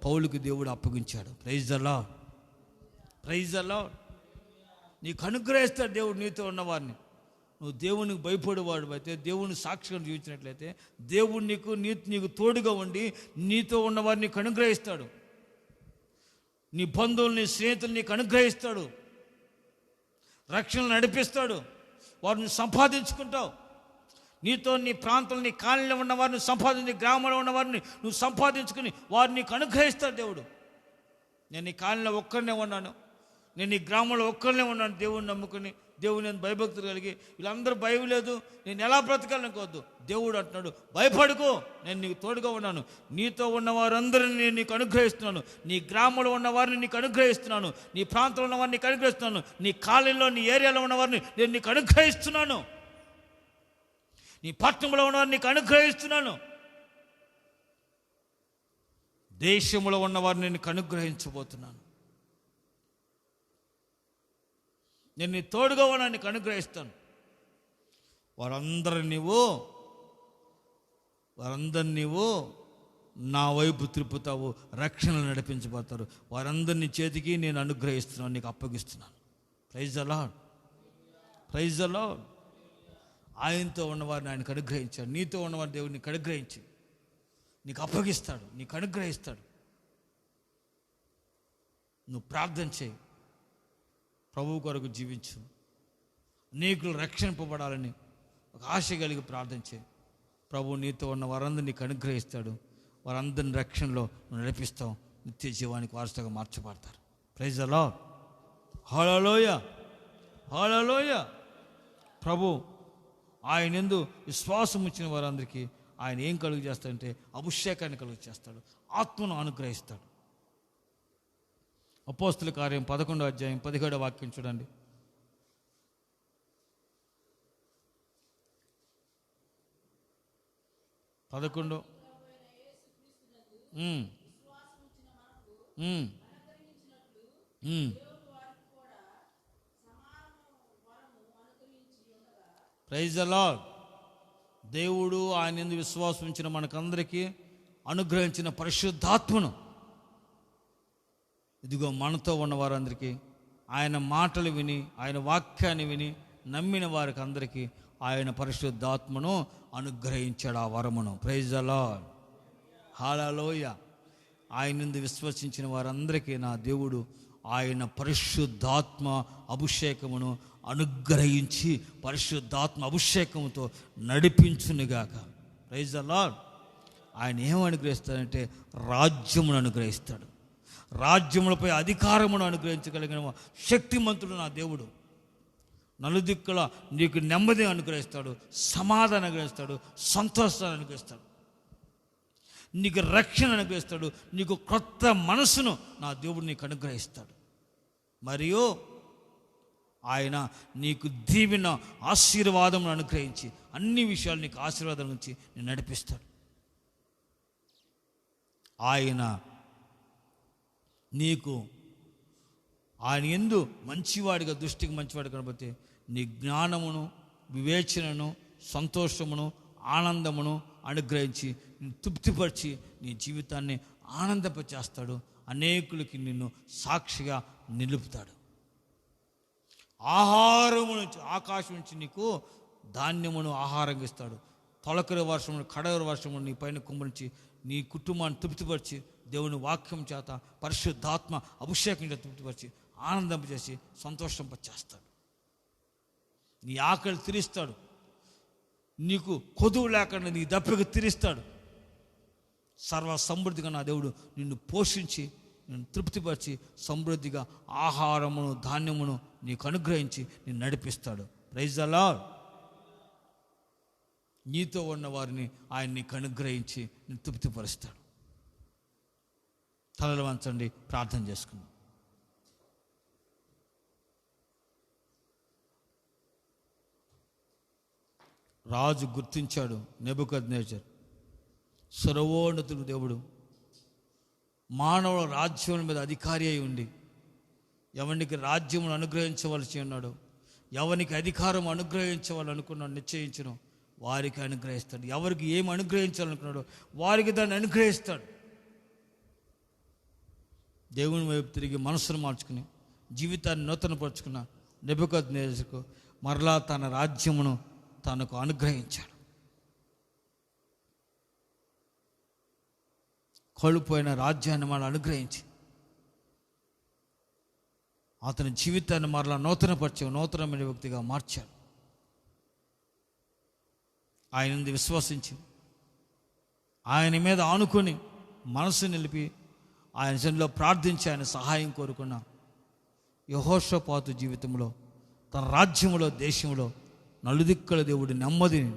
పౌలుకి దేవుడు అప్పగించాడు. Praise the Lord. Praise the Lord. నీకు అనుగ్రహిస్తాడు దేవుడు నీతో ఉన్నవారిని. నువ్వు దేవునికి భయపడేవాడు అయితే, దేవుని సాక్షిగా జీవించినట్లయితే దేవుడు నీకు తోడుగా ఉండి నీతో ఉన్నవారిని నీకు అనుగ్రహిస్తాడు. నీ బంధువుల్ని, స్నేహితుల్ని నీకు అనుగ్రహిస్తాడు. రక్షణ నడిపిస్తాడు. వారిని సంపాదించుకుంటావు. నీతో నీ ప్రాంతంలో, నీ కాలనీలో ఉన్న వారిని సంపాదించి, గ్రామంలో ఉన్న వారిని నువ్వు సంపాదించుకుని వారిని నీకు అనుగ్రహిస్తాడు దేవుడు. నేను ఈ కాలనీలో ఒక్కరినే ఉన్నాను, నేను ఈ గ్రామంలో ఒక్కరినే ఉన్నాను. దేవుడిని నమ్ముకుని, దేవుడు నేను భయభక్తులు కలిగి, వీళ్ళందరూ భయం లేదు, నేను ఎలా బ్రతకాలనుకోవద్దు. దేవుడు అంటున్నాడు, భయపడుకో, నేను నీకు తోడుగా ఉన్నాను. నీతో ఉన్న వారందరినీ నేను నీకు అనుగ్రహిస్తున్నాను. నీ గ్రామంలో ఉన్న వారిని నీకు అనుగ్రహిస్తున్నాను. నీ ప్రాంతంలో ఉన్న వారిని నీకు అనుగ్రహిస్తున్నాను. నీ కాలనీలో, నీ ఏరియాలో ఉన్న వారిని నేను నీకు అనుగ్రహిస్తున్నాను. నీ పట్టణంలో ఉన్న వారిని నీకు అనుగ్రహిస్తున్నాను. దేశంలో ఉన్న వారిని నీకు అనుగ్రహించబోతున్నాను. నేను నీ తోడుగా ఉన్నా, నీకు అనుగ్రహిస్తాను. వారందరిని నీవు నా వైపు తిప్పుతావు, రక్షణలు నడిపించబోతారు. వారందరినీ చేతికి నేను అనుగ్రహిస్తున్నాను, నీకు అప్పగిస్తున్నాను. Praise the Lord, praise the Lord. ఆయనతో ఉన్నవారిని ఆయనకు అనుగ్రహించాడు. నీతో ఉన్నవారు దేవుడు నీకు అనుగ్రహించి నీకు అప్పగిస్తాడు, నీకు అనుగ్రహిస్తాడు. నువ్వు ప్రార్థన చేయి, ప్రభువు కొరకు జీవించు, నీకు రక్షింపబడాలని ఒక ఆశ కలిగి ప్రార్థన చేయి. ప్రభువు నీతో ఉన్న వారందరినీ నీకు అనుగ్రహిస్తాడు. వారందరిని రక్షణలో నడిపిస్తాం, నిత్య జీవానికి వారసుగా మార్చబడతారు. ప్రైజ్ ద లార్డ్, హల్లెలూయా, హల్లెలూయా. ప్రభు ఆయన యందు విశ్వాసం ఉంచిన వారందరికీ ఆయన ఏం కలుగు చేస్తాడంటే అభిషేకాన్ని కలుగు చేస్తాడు, ఆత్మను అనుగ్రహిస్తాడు. అపోస్తుల కార్యం 11వ అధ్యాయం 17వ వాక్యం చూడండి. 11 ప్రైజ్ ద లార్డ్. దేవుడు ఆయన యందు విశ్వాసం ఉంచిన మనకందరికీ అనుగ్రహించిన పరిశుద్ధాత్మను, ఇదిగో మనతో ఉన్న వారందరికీ ఆయన మాటలు విని, ఆయన వాక్యాన్ని విని నమ్మిన వారికి అందరికీ ఆయన పరిశుద్ధాత్మను అనుగ్రహించాడు, ఆ వరమును. Praise the Lord, hallelujah. ఆయన యందు విశ్వసించిన వారందరికీ నా దేవుడు ఆయన పరిశుద్ధాత్మ అభిషేకమును అనుగ్రహించి పరిశుద్ధాత్మ అభిషేకంతో నడిపించునుగాక. Praise the Lord. ఆయన ఏం అనుగ్రహిస్తాడంటే రాజ్యమును అనుగ్రహిస్తాడు. రాజ్యములపై అధికారమును అనుగ్రహించగలిగిన శక్తిమంతుడు నా దేవుడు. నలుదిక్కుల నీకు నెమ్మది అనుగ్రహిస్తాడు, సమాధానం అనుగ్రహిస్తాడు, సంతోషాన్ని అనుగ్రహిస్తాడు, నీకు రక్షణ అనుగ్రహిస్తాడు, నీకు కొత్త మనసును నా దేవుడు నీకు అనుగ్రహిస్తాడు. మరియు ఆయన నీకు దీవెన ఆశీర్వాదమును అనుగ్రహించి అన్ని విషయాలు నీకు ఆశీర్వాదం నుంచి నేను నడిపిస్తాడు. ఆయన నీకు ఆయన యందు మంచివాడిగా, దృష్టికి మంచివాడు కనబడితే నీ జ్ఞానమును, వివేచనను, సంతోషమును, ఆనందమును అనుగ్రహించి తృప్తిపరిచి నీ జీవితాన్ని ఆనందపరిచేస్తాడు. అనేకులకి నిన్ను సాక్షిగా నిలుపుతాడు. ఆహారము నుంచి, ఆకాశం నుంచి నీకు ధాన్యమును ఆహారంగా ఇస్తాడు. తొలకరి వర్షమును, కడవరి వర్షమును నీ పైన కుమ్మరించి నీ కుటుంబాన్ని తృప్తిపరిచి దేవుని వాక్యం చేత, పరిశుద్ధాత్మ అభిషేకం చేత తృప్తిపరిచి ఆనందింపజేసి సంతోషంపచేస్తాడు. నీ ఆకలి తీరుస్తాడు. నీకు కొదువు లేకుండా నీ దప్పిక తీరుస్తాడు. సర్వ సమృద్ధిగా నా దేవుడు నిన్ను పోషించి, నిన్ను తృప్తిపరిచి, సమృద్ధిగా ఆహారమును, ధాన్యమును నీకు అనుగ్రహించి నిన్ను నడిపిస్తాడు. Praise the Lord. నీతో ఉన్న వారిని ఆయన నీకు అనుగ్రహించి నిన్ను తృప్తిపరుస్తాడు. తలలు వంచండి, ప్రార్థన చేసుకుందాం. రాజు గుర్తించాడు, నెబుకద్నెజర్ సర్వోన్నతుడు దేవుడు, మానవుల రాజ్యం మీద అధికారి అయి ఉండి ఎవరికి రాజ్యమును అనుగ్రహించవలసి ఉన్నాడు, ఎవరికి అధికారం అనుగ్రహించవాలనుకున్నాడు, నిశ్చయించను వారికి అనుగ్రహిస్తాడు. ఎవరికి ఏమి అనుగ్రహించాలనుకున్నాడో వారికి దాన్ని అనుగ్రహిస్తాడు. దేవుని వైపు తిరిగి మనసును మార్చుకుని జీవితాన్ని నూతనపరుచుకున్న నెబుకద్నెజరుకు మరలా తన రాజ్యమును తనకు అనుగ్రహించాడు. కోల్పోయిన రాజ్యాన్ని మనం అనుగ్రహించి అతని జీవితాన్ని మరలా నూతనమైన వ్యక్తిగా మార్చాడు. ఆయన విశ్వసించి ఆయన మీద ఆనుకొని మనసు నిలిపి ఆయన సన్నిధిలో ప్రార్థించి ఆయన సహాయం కోరుకున్న యెహోషాపాతు జీవితంలో తన రాజ్యంలో దేశంలో నలుదిక్కుల దేవుడి నెమ్మదిని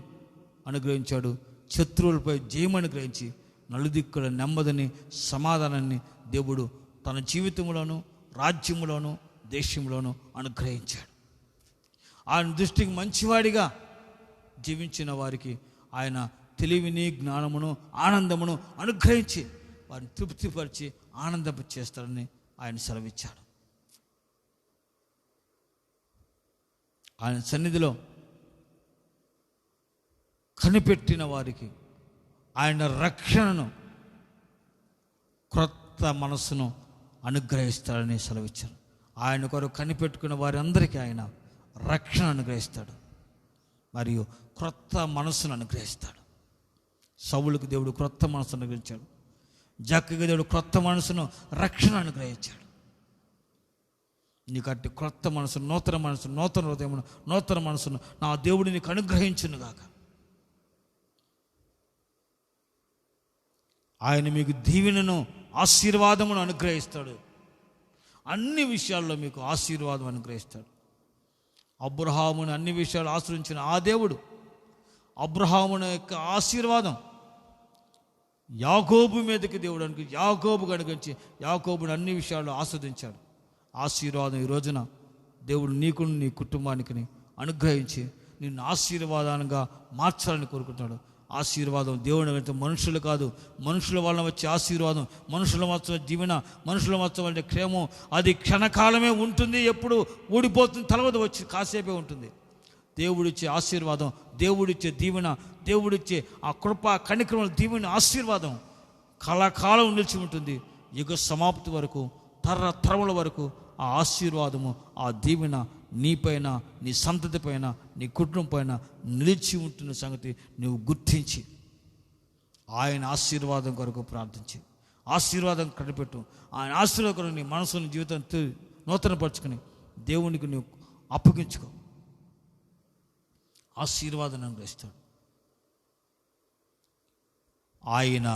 అనుగ్రహించాడు. శత్రువులపై జయం అనుగ్రహించి నలుదిక్కుల నెమ్మదిని సమాధానాన్ని దేవుడు తన జీవితంలోనూ రాజ్యంలోనూ దేశంలోనూ అనుగ్రహించాడు. ఆయన దృష్టికి మంచివాడిగా జీవించిన వారికి ఆయన తెలివిని జ్ఞానమును ఆనందమును అనుగ్రహించి వారిని తృప్తిపరిచి ఆనందింపచేస్తాడని ఆయన సెలవిచ్చాడు. ఆయన సన్నిధిలో కనిపెట్టిన వారికి ఆయన రక్షణను క్రొత్త మనస్సును అనుగ్రహిస్తాడని సెలవిచ్చాడు. ఆయన కొరకు కనిపెట్టుకున్న వారందరికీ ఆయన రక్షణ అనుగ్రహిస్తాడు మరియు క్రొత్త మనస్సును అనుగ్రహిస్తాడు. సౌలుకు దేవుడు క్రొత్త మనస్సును అనుగ్రహించాడు. జక్కకి దేవుడు క్రొత్త మనసును రక్షణ అనుగ్రహించాడు. నీకట్టి క్రొత్త మనసు నూతన హృదయమును నూతన మనసును నా దేవుడు నీకు అనుగ్రహించునుగాక. ఆయన మీకు దీవెనను ఆశీర్వాదమును అనుగ్రహిస్తాడు. అన్ని విషయాల్లో మీకు ఆశీర్వాదం అనుగ్రహిస్తాడు. అబ్రహామును అన్ని విషయాలు ఆశ్రయించిన ఆ దేవుడు అబ్రహామును యొక్క ఆశీర్వాదం యాకోబు మీదకి దేవుడు యాకోబుకు అనుగ్రహించి యాకోబును అన్ని విషయాల్లో ఆస్వాదించాడు. ఆశీర్వాదం ఈ రోజున దేవుడు నీకు నీ కుటుంబానికి అనుగ్రహించి నిన్ను ఆశీర్వాదాలుగా మార్చాలని కోరుకుంటున్నాడు. ఆశీర్వాదం దేవుని వెంట మనుషులు కాదు, మనుషుల వలన వచ్చే ఆశీర్వాదం, మనుషుల వచ్చే దీవెన, మనుషుల వచ్చే క్షేమం అది క్షణకాలమే ఉంటుంది. ఎప్పుడు ఊడిపోతుంది, తర్వాత వచ్చి కాసేపే ఉంటుంది. దేవుడిచ్చే ఆశీర్వాదం, దేవుడిచ్చే దీవెన, దేవుడిచ్చే ఆ కృప కనికరముల దీవెన ఆశీర్వాదం కళాకాలం నిలిచి ఉంటుంది. యుగ సమాప్తి వరకు తరముల వరకు ఆ ఆశీర్వాదము ఆ దీవెన నీపైన నీ సంతతి పైన నీ కుటుంబం పైన నిలిచి ఉంటున్న సంగతి నువ్వు గుర్తించి ఆయన ఆశీర్వాదం కొరకు ప్రార్థించి ఆశీర్వాదం కనిపెట్టు. ఆయన ఆశీర్వాదం కొరకు నీ మనసుని జీవితం నూతనపరుచుకొని దేవునికి నువ్వు అప్పగించుకో. ఆశీర్వాదం అనుగ్రహిస్తాడు. ఆయన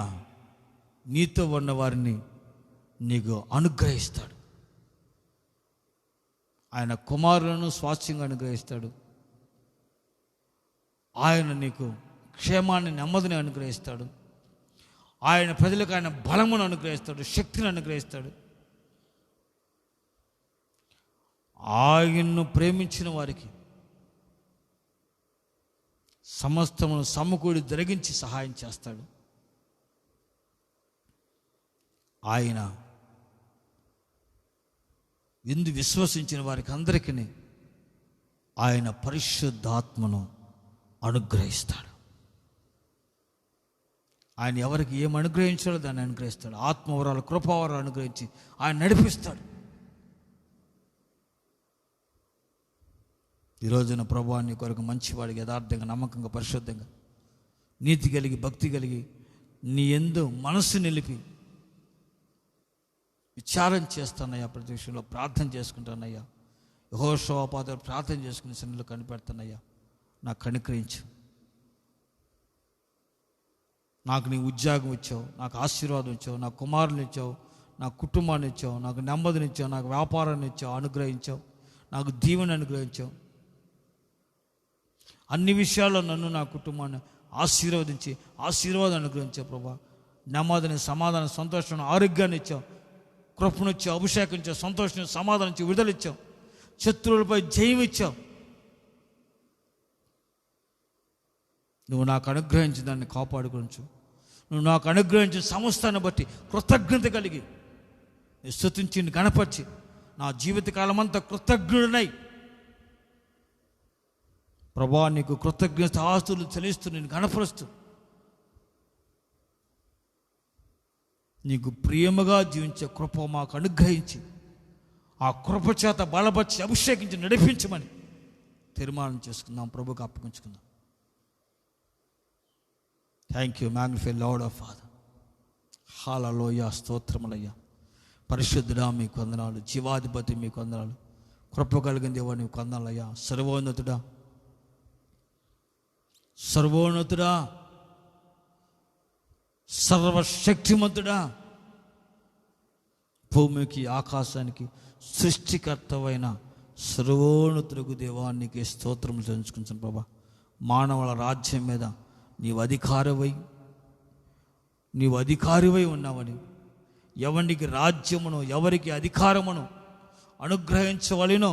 నీతో ఉన్న వారిని నీకు అనుగ్రహిస్తాడు. ఆయన కుమారులను స్వాస్థ్యంగా అనుగ్రహిస్తాడు. ఆయన నీకు క్షేమాన్ని నెమ్మదిని అనుగ్రహిస్తాడు. ఆయన ప్రజలకు ఆయన బలమును అనుగ్రహిస్తాడు, శక్తిని అనుగ్రహిస్తాడు. ఆయన్ను ప్రేమించిన వారికి సమస్తమును సమకూడి జరిగించి సహాయం చేస్తాడు. ఆయన ఎందు విశ్వసించిన వారికి అందరికీ ఆయన పరిశుద్ధాత్మను అనుగ్రహిస్తాడు. ఆయన ఎవరికి ఏం అనుగ్రహించాలో దాన్ని అనుగ్రహిస్తాడు. ఆత్మవరాలు కృపావరాలు అనుగ్రహించి ఆయన నడిపిస్తాడు. ఈ రోజున ప్రభువా నీ కొరకు మంచివాడికి యథార్థంగా నమ్మకంగా పరిశుద్ధంగా నీతి కలిగి భక్తి కలిగి నీ యందు మనస్సు నిలిపి విచారం చేస్తానయ్యా, ప్రతి విషయంలో ప్రార్థన చేసుకుంటానయ్యా, యెహోషాపాతు ప్రార్థన చేసుకుని సన్నిధిలో కనిపెడతానయ్యా. నాకు కనికరించు. నాకు నీ ఉద్యోగం ఇచ్చావు, నాకు ఆశీర్వాదం ఇచ్చావు, నా కుమారుని ఇచ్చావు, నా కుటుంబాన్ని ఇచ్చావు, నాకు నెమ్మదిని ఇచ్చావు, నాకు వ్యాపారాన్ని ఇచ్చావు, అనుగ్రహించావు, నాకు దీవెన అనుగ్రహించావు. అన్ని విషయాల్లో నన్ను నా కుటుంబాన్ని ఆశీర్వదించి ఆశీర్వాదం అనుగ్రహించావు ప్రభా. నెమ్మదిని, సమాధానం, సంతోషం, ఆరోగ్యాన్ని ఇచ్చావు, కృపనిచ్చావు, అభిషేకం ఇచ్చావు, సంతోషం, సమాధానం ఇచ్చి విడుదల ఇచ్చావు, శత్రువులపై జయం ఇచ్చావు. నువ్వు నాకు అనుగ్రహించి దాన్ని కాపాడుకోవచ్చు. నువ్వు నాకు అనుగ్రహించిన సమస్తాన్ని బట్టి కృతజ్ఞత కలిగి స్తుతించి గణపరిచి నా జీవితకాలం అంతా కృతజ్ఞుడినై ప్రభా నీకు కృతజ్ఞత ఆస్తులు చెల్లిస్తూ నేను గణపరుస్తూ నీకు ప్రియముగా జీవించే కృప మాకు అనుగ్రహించి ఆ కృప చేత బలపరిచి అభిషేకించి నడిపించమని తీర్మానం చేసుకుందాం. ప్రభుకు అప్పగించుకుందాం. Thank you, magnify Lord of Father. Hallelujah, స్తోత్రములయ్యా. పరిశుద్ధుడా మీకు వందనాలు, జీవాధిపతి మీకు వందనాలు, కృప కలిగిన దేవా నీకు వందనాలు అయ్యా. సర్వోన్నతుడా, సర్వోన్నతుడా, సర్వశక్తిమంతుడా, భూమికి ఆకాశానికి సృష్టికర్తవైన సర్వోన్నతులకు దేవానికి స్తోత్రం చెల్లించుకుంటాను ప్రభా. మానవుల రాజ్యం మీద నీవు అధికారివై ఉన్నావని, ఎవరికి రాజ్యమును ఎవరికి అధికారమును అనుగ్రహించవలెనో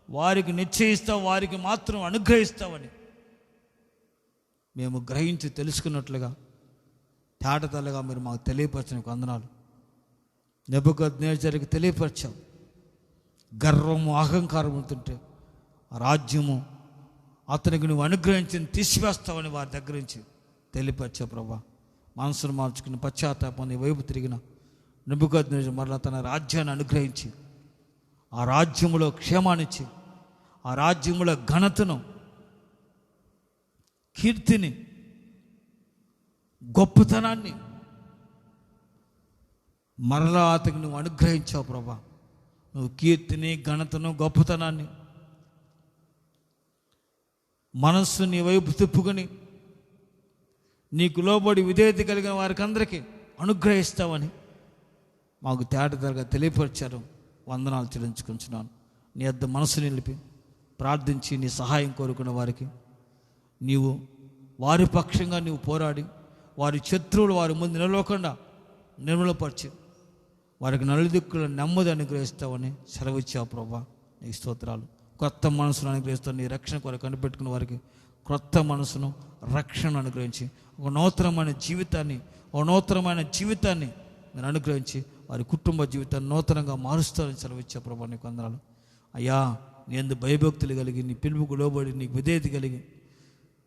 వారికి నిశ్చయిస్తావు, వారికి మాత్రం అనుగ్రహిస్తావని మేము గ్రహించి తెలుసుకున్నట్లుగా తేటతెల్లగా మీరు మాకు తెలియపరచిన వందనాలు. నెబుకద్నెజరుకు తెలియపరిచావు. గర్వము అహంకారం ఉంటుంటే ఆ రాజ్యము అతనికి నువ్వు అనుగ్రహించి తీసివేస్తావని వారి దగ్గర నుంచి తెలియపరిచావు ప్రభా. మనసును మార్చుకుని పశ్చాత్తాపం వైపు తిరిగిన నెబుకద్నెజరు మరలా తన రాజ్యాన్ని అనుగ్రహించి ఆ రాజ్యములో క్షేమాన్నిచ్చి ఆ రాజ్యములో ఘనతను, కీర్తిని, గొప్పతనాన్ని మరలా అతనికి నువ్వు అనుగ్రహించావు ప్రభా. నువ్వు కీర్తిని, ఘనతను, గొప్పతనాన్ని మనస్సు నీ వైపు తిప్పుకొని నీకు లోబడి విధేయత కలిగిన వారికి అందరికీ అనుగ్రహిస్తావని మాకు తేటతెల్లగా తెలియపరిచారు. వందనాలు చెల్లించుకుంటున్నాను. నీ వద్ద మనసు నిలిపి ప్రార్థించి నీ సహాయం కోరుకున్న వారికి నీవు వారి పక్షంగా నీవు పోరాడి వారి శత్రువులు వారి ముందు నిలవకుండా నిర్మూలపరిచి వారికి నలుదిక్కుల నెమ్మది అనుగ్రహిస్తావని సెలవిచ్చావు ప్రభా. నీ స్తోత్రాలు. కొత్త మనసును అనుగ్రహిస్తావు. నీ రక్షణ కొరకు కనిపెట్టుకున్న వారికి క్రొత్త మనసును, రక్షణ అనుగ్రహించి ఒక నూతనమైన జీవితాన్ని మీరు అనుగ్రహించి వారి కుటుంబ జీవితాన్ని నూతనంగా మారుస్తారని సెలవిచ్చా ప్రభా. నీకు వందనాలు అయ్యా. నీ యందు భయభక్తులు కలిగి, నీ పిలుపుకు లోబడి, నీకు విధేయత కలిగి,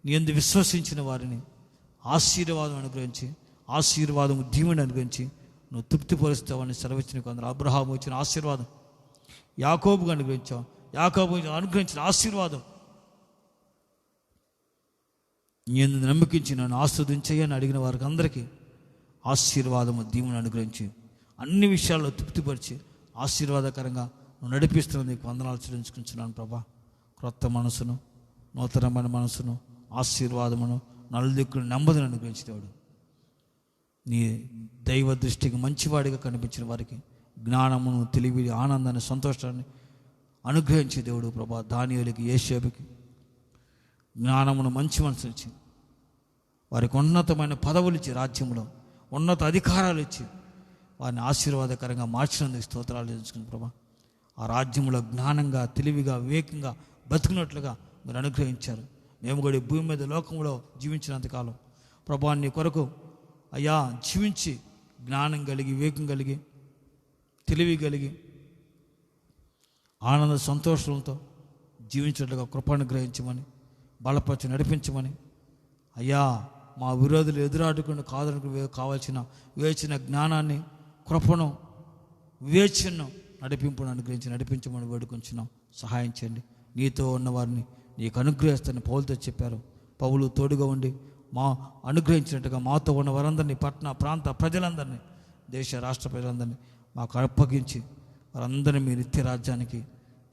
నీ యందు విశ్వసించిన వారిని ఆశీర్వాదం అనుగ్రహించి, దీవెన అనుగ్రహించి నువ్వు తృప్తిపరుస్తావని సెలవిచ్చిన నీకు వందనాలు. అబ్రహాము ఇచ్చిన ఆశీర్వాదం యాకోబుకు అనుగ్రహించావు. యాకోబు అనుగ్రహించిన ఆశీర్వాదం నేను నమ్మకించి నన్ను ఆస్వాదించని అడిగిన వారికి అందరికీ ఆశీర్వాదము, దీవెన అనుగ్రహించి అన్ని విషయాల్లో తృప్తిపరిచి ఆశీర్వాదకరంగా నువ్వు నడిపిస్తున్న నీకు వందనాలు చెల్లించుకుంటున్నాను ప్రభా. క్రొత్త మనసును, నూతనమైన మనసును, ఆశీర్వాదమును, నలుదిక్కును నెమ్మదిని అనుగ్రహించేవాడు. నీ దైవ దృష్టికి మంచివాడిగా కనిపించిన వారికి జ్ఞానమును, తెలివి, ఆనందాన్ని, సంతోషాన్ని అనుగ్రహించే దేవుడు ప్రభా. దానియేలుకి, యోసేపుకి జ్ఞానమును, మంచి మనసు ఇచ్చి వారికి ఉన్నతమైన పదవులు ఇచ్చి, రాజ్యంలో ఉన్నత అధికారాలు ఇచ్చి వారిని ఆశీర్వాదకరంగా మార్చినందుకు స్తోత్రాలు తెలుసుకుని ప్రభా. ఆ రాజ్యంలో జ్ఞానంగా, తెలివిగా, వివేకంగా బతుకున్నట్లుగా మీరు అనుగ్రహించారు. మేము కూడా భూమి మీద లోకంలో జీవించినంతకాలం ప్రభా నీ కొరకు అయ్యా జీవించి జ్ఞానం కలిగి, వివేకం కలిగి, తెలివి కలిగి, ఆనంద సంతోషంతో జీవించినట్లుగా కృపానుగ్రహించమని, బలపరిచి నడిపించమని అయ్యా. మా విరోధులు ఎదురాడుకుని కావాల్సిన వివేచన జ్ఞానాన్ని, కృపను, వివేచనను, నడిపింపును అనుగ్రహించి నడిపించమని వేడుకొంచున్నాం. సహాయం చేయండి. నీతో ఉన్నవారిని నీకు అనుగ్రహిస్తానని పౌలుతో చెప్పారు. పౌలు తోడుగా ఉండి మా అనుగ్రహించినట్టుగా మాతో ఉన్న వారందరినీ, పట్టణ ప్రాంత ప్రజలందరినీ, దేశ రాష్ట్ర ప్రజలందరినీ మాకు అప్పగించి వారందరినీ మీ నిత్య రాజ్యానికి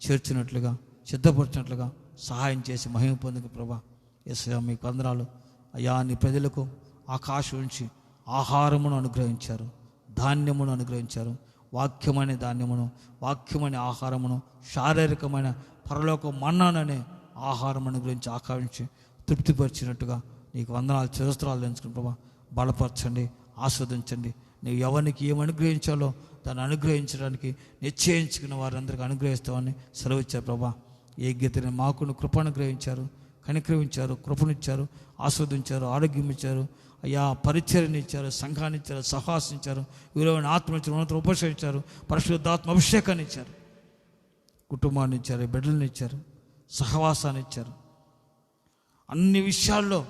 చేర్చినట్లుగా, సిద్ధపరిచినట్లుగా సహాయం చేసి మహిమ పొందుకు ప్రభా. యేసయ్యా మీకు వందనాలు అయ్యా. నీ ప్రజలకు ఆకాశం నుంచి ఆహారమును అనుగ్రహించారు, ధాన్యమును అనుగ్రహించారు. వాక్యమైన ధాన్యమును, వాక్యమైన ఆహారమును, శారీరకమైన పరలోక మన్నాననే ఆహారం అనుగ్రహించి ఆకాంక్షి తృప్తిపరిచినట్టుగా నీకు వందనాలు, చిరస్త్రాలు ఎంచుకుని ప్రభా. బలపరచండి, ఆస్వాదించండి. నీవు ఎవరికి ఏమి అనుగ్రహించాలో దాన్ని అనుగ్రహించడానికి నిశ్చయించుకున్న వారందరికీ అనుగ్రహిస్తామని సెలవిచ్చారు ప్రభా. ఏ గీతని మాకును కృప అనుగ్రహించారు, కనికరించారు, కృపనిచ్చారు, ఆస్వాదించారు, ఆరోగ్యం ఇచ్చారు అయ్యా. పరిచర్యని ఇచ్చారు, సంఘాన్ని ఇచ్చారు, సహాసించారు, విలువైన ఆత్మనిచ్చారు, ఉన్నత ఉపసరించారు, పరిశుద్ధాత్మ అభిషేకాన్ని ఇచ్చారు, కుటుంబాన్ని ఇచ్చారు, బిడ్డలను ఇచ్చారు, సహవాసాన్ని ఇచ్చారు. అన్ని విషయాల్లో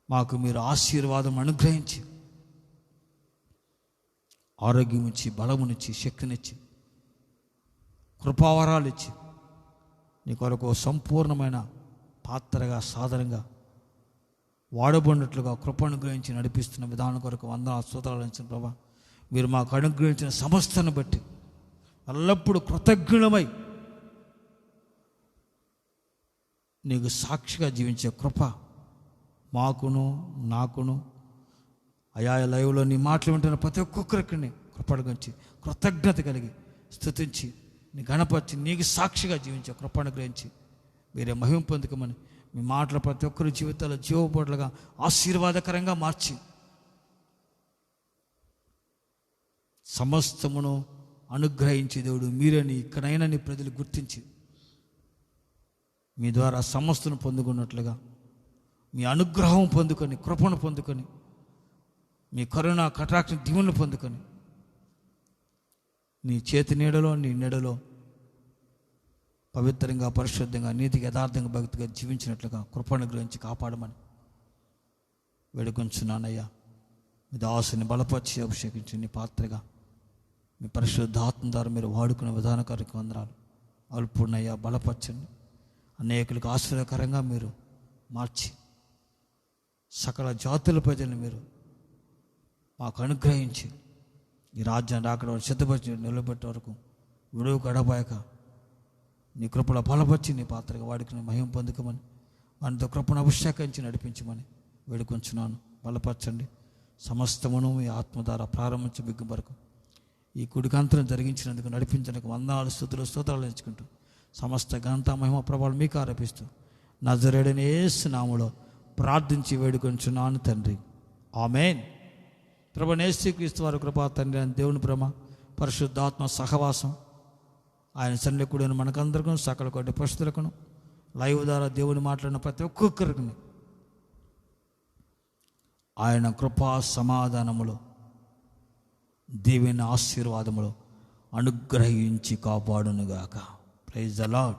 మాకు మీరు ఆశీర్వాదం అనుగ్రహించి, ఆరోగ్యం ఇచ్చి, బలమునిచ్చి, శక్తినిచ్చి, కృపావరాలు ఇచ్చి నీ కొరకు సంపూర్ణమైన పాత్రగా, సాధనంగా వాడబడినట్లుగా కృప అనుగ్రహించి నడిపిస్తున్న విధానం కొరకు వందనాలు, స్తోత్రాలు ఇచ్చిన ప్రభా. మీరు మాకు అనుగ్రహించిన సమస్తను బట్టి ఎల్లప్పుడూ కృతజ్ఞులమై నీకు సాక్షిగా జీవించే కృప మాకును నాకును అయా లైవ్లో నీ మాటలు వింటున్న ప్రతి ఒక్కొక్కరికి కృపణగుంచి కృతజ్ఞత కలిగి స్తుతించి నీ గణపరిచి నీకు సాక్షిగా జీవించే కృపను గ్రహించి మీరే మహిమ పొందుకోమని మీ మాటలు ప్రతి ఒక్కరి జీవితాల్లో జీవబోట్లుగా ఆశీర్వాదకరంగా మార్చి సమస్తమును అనుగ్రహించి దేవుడు మీరని ఇక్కడైనా నీ ప్రజలు గుర్తించి మీ ద్వారా సమస్తను పొందుకున్నట్లుగా మీ అనుగ్రహం పొందుకొని కృపను పొందుకొని మీ కరుణ కటాక్ష దీవులను పొందుకొని నీ చేతి నీడలో నీ నీడలో పవిత్రంగా పరిశుద్ధంగా నీతిగా యథార్థంగా భక్తిగా జీవించినట్లుగా కృపను గ్రహించి కాపాడమని వేడుకొంచున్నానయ్యా. మీ దాసుని బలపరిచి అభిషేకించి నీ పాత్రగా మీ పరిశుద్ధాత్మ ద్వారా మీరు వాడుకునే విధానకారికి వందనాలు. అల్పునయ్యా బలపరచండి, అనేకులకు ఆశ్చర్యకరంగా మీరు మార్చి సకల జాతుల ప్రజలను మీరు మాకు అనుగ్రహించి ఈ రాజ్యాన్ని అక్కడ సిద్ధపరిచి నిలబెట్టే వరకు విడువ గడపాయక నీ కృపలో బలపరిచి నీ పాత్రగా వాడుకుని మహిమ పొందుకోమని మనతో కృపను అభిషేకించి నడిపించమని వేడుకొంచున్నాను. బలపరచండి. సమస్తమును మీ ఆత్మ ద్వారా ప్రారంభించే బిగ్గు వరకు ఈ కుడికంతరం జరిగించినందుకు నడిపించడానికి వందనాలు స్తుతులు స్తోత్రాలు ఎంచుకుంటూ సమస్త ఘనత మహిమ ప్రభావాలు మీకు ఆరోపిస్తూ నజరేయుడైన యేసు నామములో ప్రార్థించి వేడుకొంచున్నాను తండ్రి, ఆమేన్. ప్రభువైన యేసుక్రీస్తు వారి కృపా తండ్రి అని దేవుని ప్రేమ పరిశుద్ధాత్మ సహవాసం ఆయన సన్నిధిలో కూడిన మనకందరికీ సకల కోటి పరిశుద్ధులకును లైవ్ ద్వారా దేవుని మాట్లాడిన ప్రతి ఒక్కొక్కరికి ఆయన కృపా సమాధానములో దీవెన ఆశీర్వాదములో అనుగ్రహించి కాపాడునుగాక. Praise the lord.